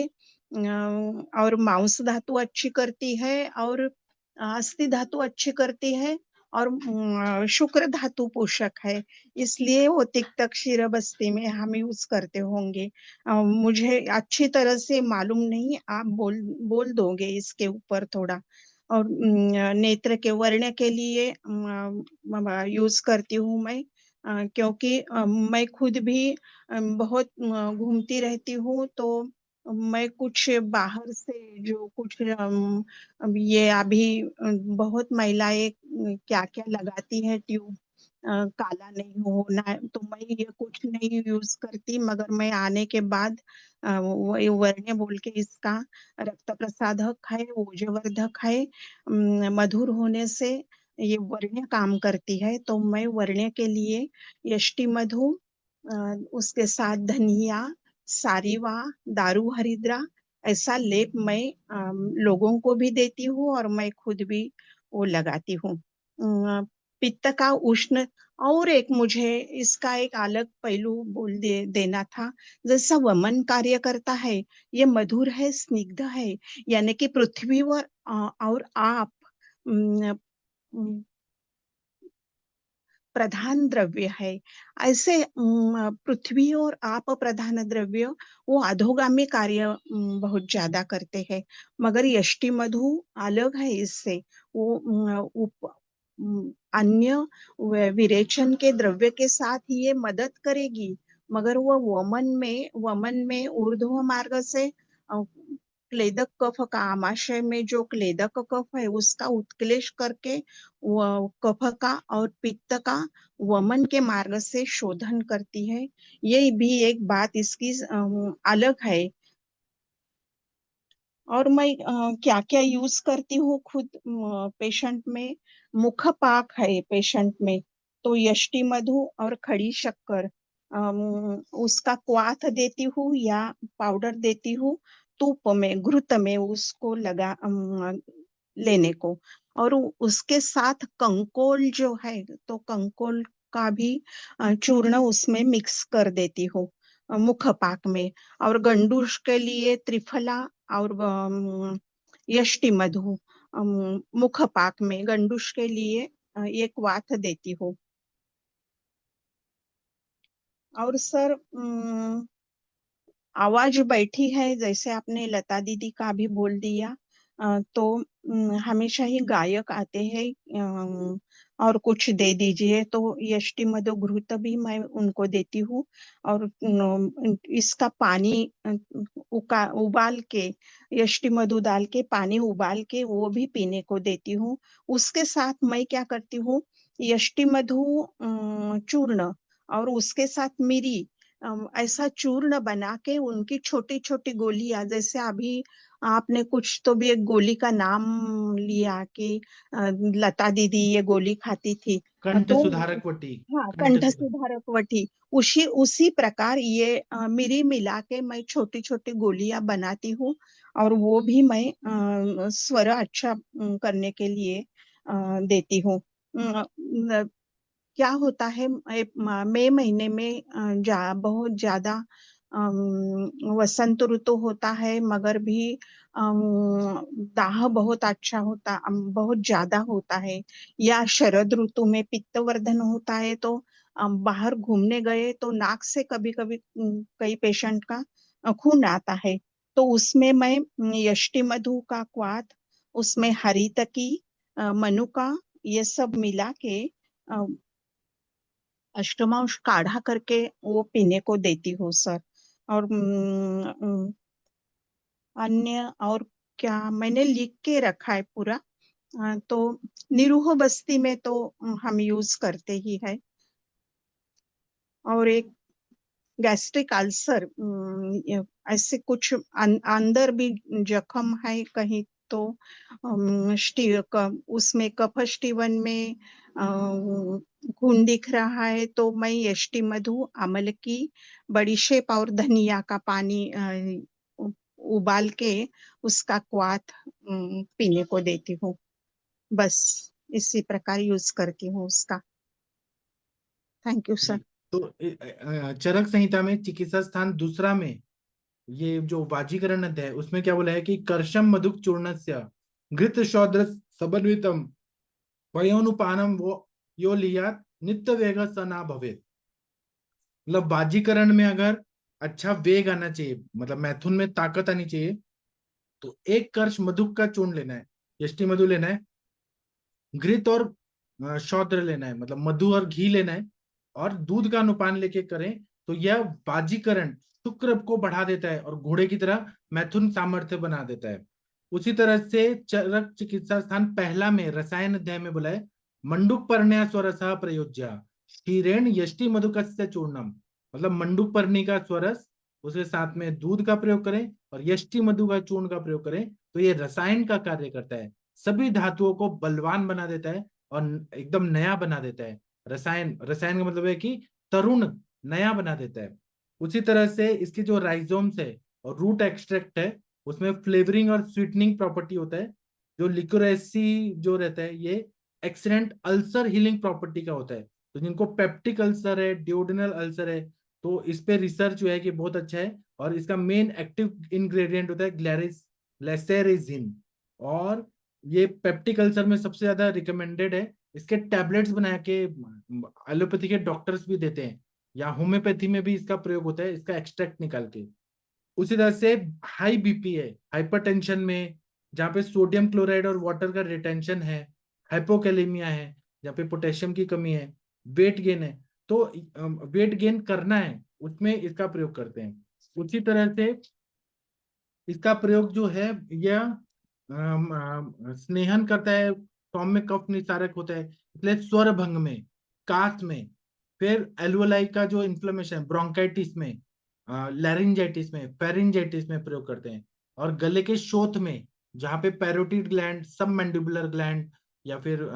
और मांस धातु अच्छी करती है, और अस्थि धातु अच्छी करती है, और शुक्र धातु पोषक है, इसलिए वो तिक्त क्षीरबस्ती में हम यूज करते होंगे। मुझे अच्छी तरह से मालूम नहीं, आप बोल दोगे इसके ऊपर थोड़ा। और नेत्र के वर्ण के लिए यूज करती हूँ मैं, क्योंकि मैं खुद भी बहुत घूमती रहती हूँ, तो मैं कुछ बाहर से जो कुछ अब ये अभी बहुत महिलाएं क्या क्या लगाती है ट्यूब, काला नहीं होना, तो मैं ये कुछ नहीं यूज करती, मगर मैं आने के बाद वो वर्ण्य बोल के इसका रक्त प्रसाधक है, ऊर्जवर्धक है, मधुर होने से ये वर्ण्य काम करती है, तो मैं वर्ण्य के लिए यष्टि मधु, उसके साथ धनिया, सारीवा, दारू हरिद्रा, ऐसा लेप मैं लोगों को भी देती हूँ, और मैं खुद भी वो लगाती हूँ। पित्त का उष्ण, और एक मुझे इसका एक अलग पहलू देना था। जैसा वमन कार्य करता है, ये मधुर है, स्निग्ध है, यानी कि पृथ्वीवर और आप प्रधान द्रव्य है। ऐसे पृथ्वी और आप प्रधान द्रव्य वो अधोगामी कार्य बहुत ज्यादा करते हैं, मगर यष्टि मधु अलग है इससे। वो अन्य विरेचन के द्रव्य के साथ ये मदद करेगी, मगर वो वमन में ऊर्ध्व मार्ग से क्लेदक कफ का, आमाशय में जो क्लेदक कफ है उसका उत्क्लेश करके कफ का और पित्त का वमन के मार्ग से शोधन करती है। ये भी एक बात इसकी अलग है। और मैं क्या क्या यूज करती हूँ खुद पेशेंट में, मुख पाक है पेशेंट में, तो यष्टि मधु और खड़ी शक्कर, उसका क्वाथ देती हूँ या पाउडर देती हूँ, धूप में, घृत में उसको लेने को। और उसके साथ कंकोल जो है, तो कंकोल का भी चूर्ण उसमें मिक्स कर देती हूँ मुख पाक में। और गंडूश के लिए त्रिफला और यष्टि मधु मुख पाक में गंडूश के लिए एक वात देती हूँ। और सर आवाज बैठी है, जैसे आपने लता दीदी का भी बोल दिया, तो हमेशा ही गायक आते हैं और कुछ दे दीजिए, तो यष्टि मधु घृत भी मैं उनको देती हूँ। और इसका पानी उबाल के, यष्टि मधु डाल के पानी उबाल के वो भी पीने को देती हूँ। उसके साथ मैं क्या करती हूँ, यष्टि मधु चूर्ण और उसके साथ मिरी, ऐसा चूर्ण बना के उनकी छोटी छोटी गोलियां, जैसे अभी आपने कुछ तो भी एक गोली का नाम लिया कि लता दीदी ये गोली खाती थी, कंठ तो सुधारक वटी। हाँ, कंठ कंठ सुधारक। सुधारक वठी, उसी प्रकार ये मिरी मिला के मैं छोटी छोटी गोलियां बनाती हूँ, और वो भी मैं स्वर अच्छा करने के लिए देती हूँ। क्या होता है, मई महीने में बहुत ज्यादा वसंत ऋतु होता है, मगर भी दाह बहुत अच्छा होता, बहुत ज्यादा होता है, या शरद ऋतु में पित्तवर्धन होता है, तो बाहर घूमने गए तो नाक से कभी कभी कई पेशेंट का खून आता है, तो उसमें मैं यष्टि मधु का क्वाथ, उसमें हरितकी, मनुका, ये सब मिला के अष्टमांश काढ़ा करके वो पीने को देती हूँ सर। और अन्य और क्या मैंने लिख के रखा है पूरा, तो निरूह बस्ती में तो हम यूज करते ही है। और एक गैस्ट्रिक अल्सर, ऐसे कुछ अंदर भी जख्म है कहीं, तो उसमें कफष्टिवन में खून दिख रहा है, तो मैं यष्टि मधु, अमलकी, बड़ीशेप और धनिया का पानी उबाल के उसका क्वाथ पीने को देती हूँ। बस इसी प्रकार यूज करती हूँ उसका। Thank you sir. जी। तो चरक संहिता में चिकित्सा स्थान दूसरा में ये जो वाजीकरण अध्याय है उसमें क्या बोला है कि कर्षम मधुक चूर्णस्य घृत शौद्र समन्वितम वयोनुपानम वो यो लियात नित्य वेग स ना भवेत्। मतलब बाजीकरण में अगर अच्छा वेग आना चाहिए, मतलब मैथुन में ताकत आनी चाहिए, तो एक कर्ष मधु का चूर्ण लेना है, यष्टि मधु लेना है, घृत और शौद्र लेना है, मतलब मधु और घी लेना है, और दूध का अनुपान लेके करें तो यह बाजीकरण शुक्र को बढ़ा देता है और घोड़े की तरह मैथुन सामर्थ्य बना देता है। उसी तरह से चरक चिकित्सा स्थान पहला में रसायन अध्याय में बोला है मंडूक पर्ण्या स्वरसः प्रयोज्य क्षीरेण यष्टि मधुकस्य चूर्णम। मतलब मंडूक पर्णी का स्वरस, उसके साथ में दूध का प्रयोग करें और यष्टि मधु का चूर्ण का प्रयोग करें तो ये रसायन का कार्य करता है, सभी धातुओं को बलवान बना देता है और एकदम नया बना देता है। रसायन रसायन का मतलब है कि तरुण नया बना देता है। उसी तरह से इसके जो राइजोम्स है और रूट एक्सट्रैक्ट है उसमें फ्लेवरिंग और स्वीटनिंग प्रॉपर्टी होता है। जो लिकोरेसी जो रहता है ये एक्सीलेंट अल्सर हीलिंग प्रॉपर्टी का होता है। तो जिनको पेप्टिक अल्सर है, डिओडिनल अल्सर है, तो इस पे रिसर्च जो है कि बहुत अच्छा है। और इसका मेन एक्टिव इंग्रेडिएंट होता है ग्लेसेरेजिन, और ये पेप्टिक अल्सर में सबसे ज्यादा रिकमेंडेड है। इसके टैबलेट्स बना के एलोपैथी के डॉक्टर्स भी देते हैं, या होम्योपैथी में भी इसका प्रयोग होता है, इसका एक्सट्रैक्ट निकाल के। उसी तरह से हाई बीपी है, हाइपरटेंशन में जहाँ पे सोडियम क्लोराइड और वाटर का रिटेंशन है, हाइपोकैलेमिया है जहाँ पे पोटेशियम की कमी है, वेट गेन है, तो वेट गेन करना है उसमें इसका प्रयोग करते हैं। उसी तरह से इसका प्रयोग जो है यह स्नेहन करता है, सौम्य कफ निस्तारक होता है, इसलिए स्वर भंग में, काश में, फिर एल्वोलाई का जो इन्फ्लेमेशन ब्रोंकाइटिस में, लैरिंजाइटिस में, फेरिंजाइटिस में प्रयोग करते हैं। और गले के शोथ में जहाँ पे पैरोटिड ग्लैंड, सब मैंडिबुलर ग्लैंड या फिर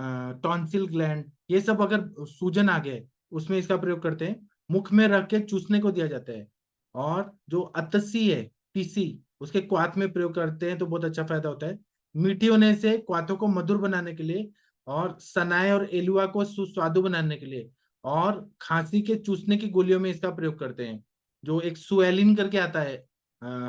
टॉन्सिल ग्लैंड, ये सब अगर सूजन आ गए उसमें इसका प्रयोग करते हैं। मुख में रख के चूसने को दिया जाता है। और जो अतसी है, टीसी, उसके क्वाथ में प्रयोग करते हैं तो बहुत अच्छा फायदा होता है। मीठी होने से क्वाथों को मधुर बनाने के लिए, और सनाए और एलुआ को सुस्वादु बनाने के लिए, और खांसी के चूसने की गोलियों में इसका प्रयोग करते हैं। जो एक सुएलिन करके आता है,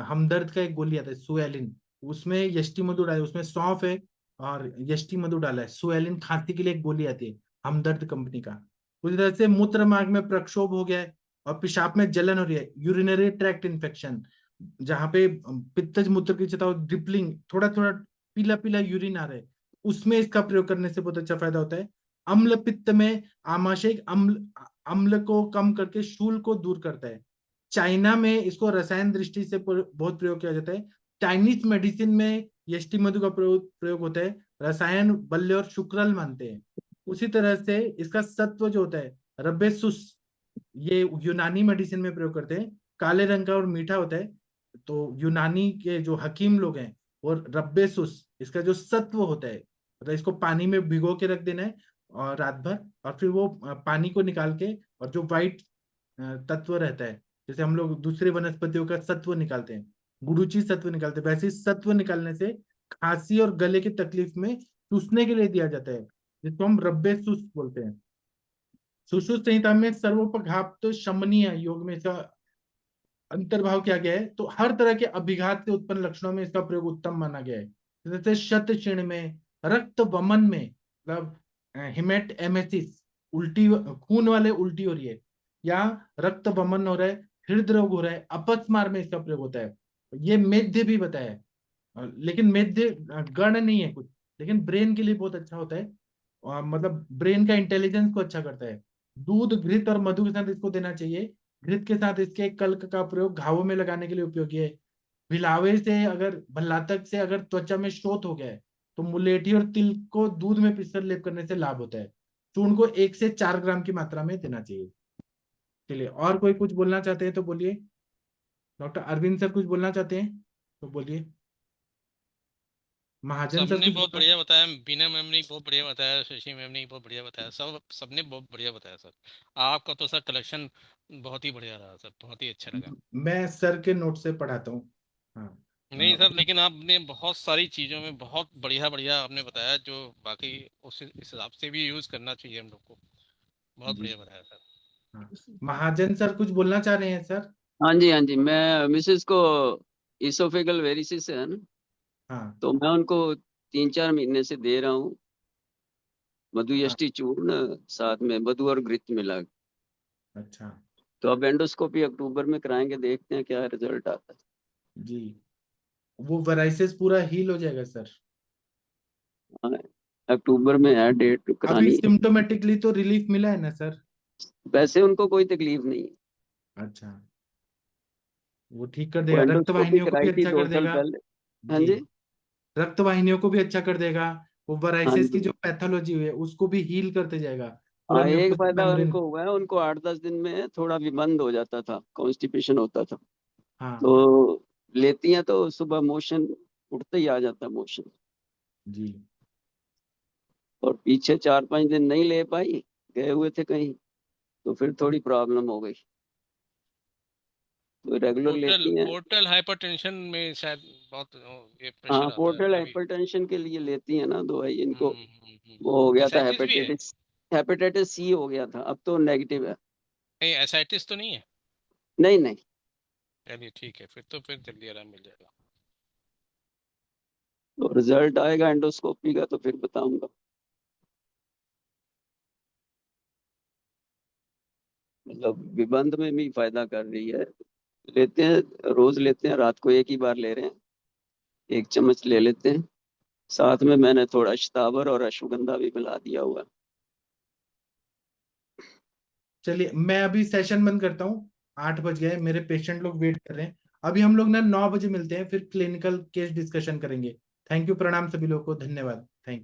हमदर्द का एक गोली आता है सुएलिन, उसमें यष्टि मधु डाला है, उसमें सौंफ है और यष्टि मधु डाला है। सुएलिन खांसी के लिए एक गोली आती है हमदर्द कंपनी का। उसी तरह से मूत्र मार्ग में प्रक्षोभ हो गया है और पेशाब में जलन हो रही है, यूरिनरी ट्रैक्ट इन्फेक्शन, जहाँ पे पित्तज मूत्र की चेताव ड्रिपलिंग, थोड़ा थोड़ा पीला पीला यूरिन आ रहा है, उसमें इसका प्रयोग करने से बहुत अच्छा फायदा होता है। अम्ल पित्त में आमाशयिक अम्ल अम्ल को कम करके शूल को दूर करता है। चाइना में इसको रसायन दृष्टि से बहुत प्रयोग किया जाता है। चाइनीज मेडिसिन में यष्टि मधु का प्रयोग होता है, रसायन बल्ले और शुक्रल मानते हैं। उसी तरह से इसका सत्व जो होता है रब्बेसुस, ये यूनानी मेडिसिन में प्रयोग करते हैं, काले रंग का और मीठा होता है। तो यूनानी के जो हकीम लोग हैं वो रब्बेसुस, इसका जो सत्व होता है, मतलब इसको पानी में भिगो के रख देना है और रात भर, और फिर वो पानी को निकाल के, और जो व्हाइट तत्व रहता है, जैसे हम लोग दूसरे वनस्पतियों का सत्व निकालते हैं, गुडुची सत्व निकालते हैं, वैसे ही सत्व निकालने से खांसी और गले की तकलीफ में चूसने के लिए दिया जाता है, जिसको हम रब्बेसुस बोलते हैं। सुश्रुत संहिता में सर्वोपघात तो शमनीय योग में इसका अंतर्भाव किया गया है। तो हर तरह के अभिघात से उत्पन्न लक्षणों में इसका प्रयोग उत्तम माना गया है। जैसे शत क्षीण में, रक्त वमन में, मतलब हिमेट एमेसिस, उल्टी, खून वाले उल्टी हो रही है, या रक्त वमन हो रहा है, हृदय रोग हो रहा है, अपस्मार में इसका प्रयोग होता है। ये मेध्य भी बताया है, लेकिन मेध्य गण नहीं है कुछ, लेकिन ब्रेन के लिए बहुत अच्छा होता है, मतलब ब्रेन का इंटेलिजेंस को अच्छा करता है। दूध, घृत और मधु के साथ इसको देना चाहिए। घृत के साथ इसके कल्क का प्रयोग घावों में लगाने के लिए उपयोगी है। भिलावे से अगर, भल्लातक से अगर त्वचा में शोथ हो गया है तो मुलेठी और तिल को दूध में पीसकर लेप करने से लाभ होता है। चूर्ण को 1 से 4 ग्राम की मात्रा में देना चाहिए। चलिए, और कोई कुछ बोलना चाहते हैं तो बोलिए। डॉक्टर अरविंद सर कुछ बोलना चाहते हैं तो बोलिए। महाजन सर सबने कुछ बहुत बोलना। बढ़िया बताया, बीना मैम ने बहुत बढ़िया बताया, शशि मैम ने बहुत बढ़िया बताया, सबने बहुत बढ़िया बताया सर। आपका तो सर कलेक्शन बहुत ही बढ़िया रहा सर, बहुत ही अच्छा लगा। मैं सर के नोट से पढ़ाता हूँ। हाँ, नहीं सर, लेकिन आपने बहुत सारी चीजों में बहुत बढ़िया बढ़िया आपने बताया, जो बाकी उस हिसाब से भी यूज करना चाहिए हम लोग को। बहुत जी। बढ़िया बताया सर। हाँ। महाजन सर कुछ बोलना चाह रहे हैं सर? हाँ जी, हाँ जी, मैं मिसेस को इसोफेगल वेरिसिस है ना, हाँ। तो मैं उनको 3-4 महीने से दे रहा हूँ मधु हाँ। यष्टि चूर्ण, साथ में मधु और घृत मिला के। अच्छा। तो अब एंडोस्कोपी अक्टूबर में कराएंगे, देखते हैं क्या रिजल्ट आता जी। वो वराइसिस पूरा हील हो जाएगा सर? है। हाँ, अक्टूबर में है डेट अभी करानी है। सिम्टोमेटिकली तो रिलीफ मिला है ना सर? वैसे उनको कोई तकलीफ नहीं है। अच्छा। वो ठीक कर वो देगा, रक्त एंडोस्कोपी वाहिनियों को भी कराई थी अच्छा कर 2 साल देगा। पहले। हाँ जी। जी, रक्त वाहिनियों को भी अच्छा कर देगा। वो हाँ वराइसिस की जी। जो पैथोलॉजी है उसको भी हील करते जाएगा। पूरा हाँ, एक म्यूकोस फायदा मेम्ब्रेन। उनको हुआ है, उनको 8-10 दिन में थोड़ा भी बंद हो जाता था, कॉन्स्टिपेशन होता था। हाँ। तो लेती हैं तो सुबह मोशन उठते ही आ जाता मोशन। जी। और पीछे 4-5 दिन नहीं ले पाई, गए हुए थे कहीं, तो फिर थोड़ी प्रॉब्लम हो गई, तो रेगुलर पोर्टल लेती हैं। पोर्टल हाइपरटेंशन में शायद बहुत ये हाँ, प्रेशर आता है पोर्टल तभी। हाइपरटेंशन के लिए लेती है ना दवाई इनको। वो हो हम्म। गया था एसाइटिस भी है? हेपेटाइटिस, हेपेटाइटिस सी हो गया था, अब तो नेगेटिव है। नहीं, एसाइटिस तो नहीं है? नहीं नहीं। चलिए ठीक है, फिर जल्दी आराम मिल जाएगा। तो रिजल्ट आएगा एंडोस्कोपी का तो फिर बताऊंगा। मतलब विबंध में भी फायदा कर रही है। लेते हैं, रोज लेते हैं, रात को एक ही बार ले रहे हैं, 1 चम्मच ले लेते हैं। साथ में मैंने थोड़ा शतावर और अश्वगंधा भी मिला दिया हुआ है। चलिए मैं अभी सेशन बंद करता हूँ। 8 बज गए, मेरे पेशेंट लोग वेट कर रहे हैं। अभी हम लोग ना 9 बजे मिलते हैं, फिर क्लिनिकल केस डिस्कशन करेंगे। थैंक यू, प्रणाम सभी लोगों को, धन्यवाद, थैंक यू।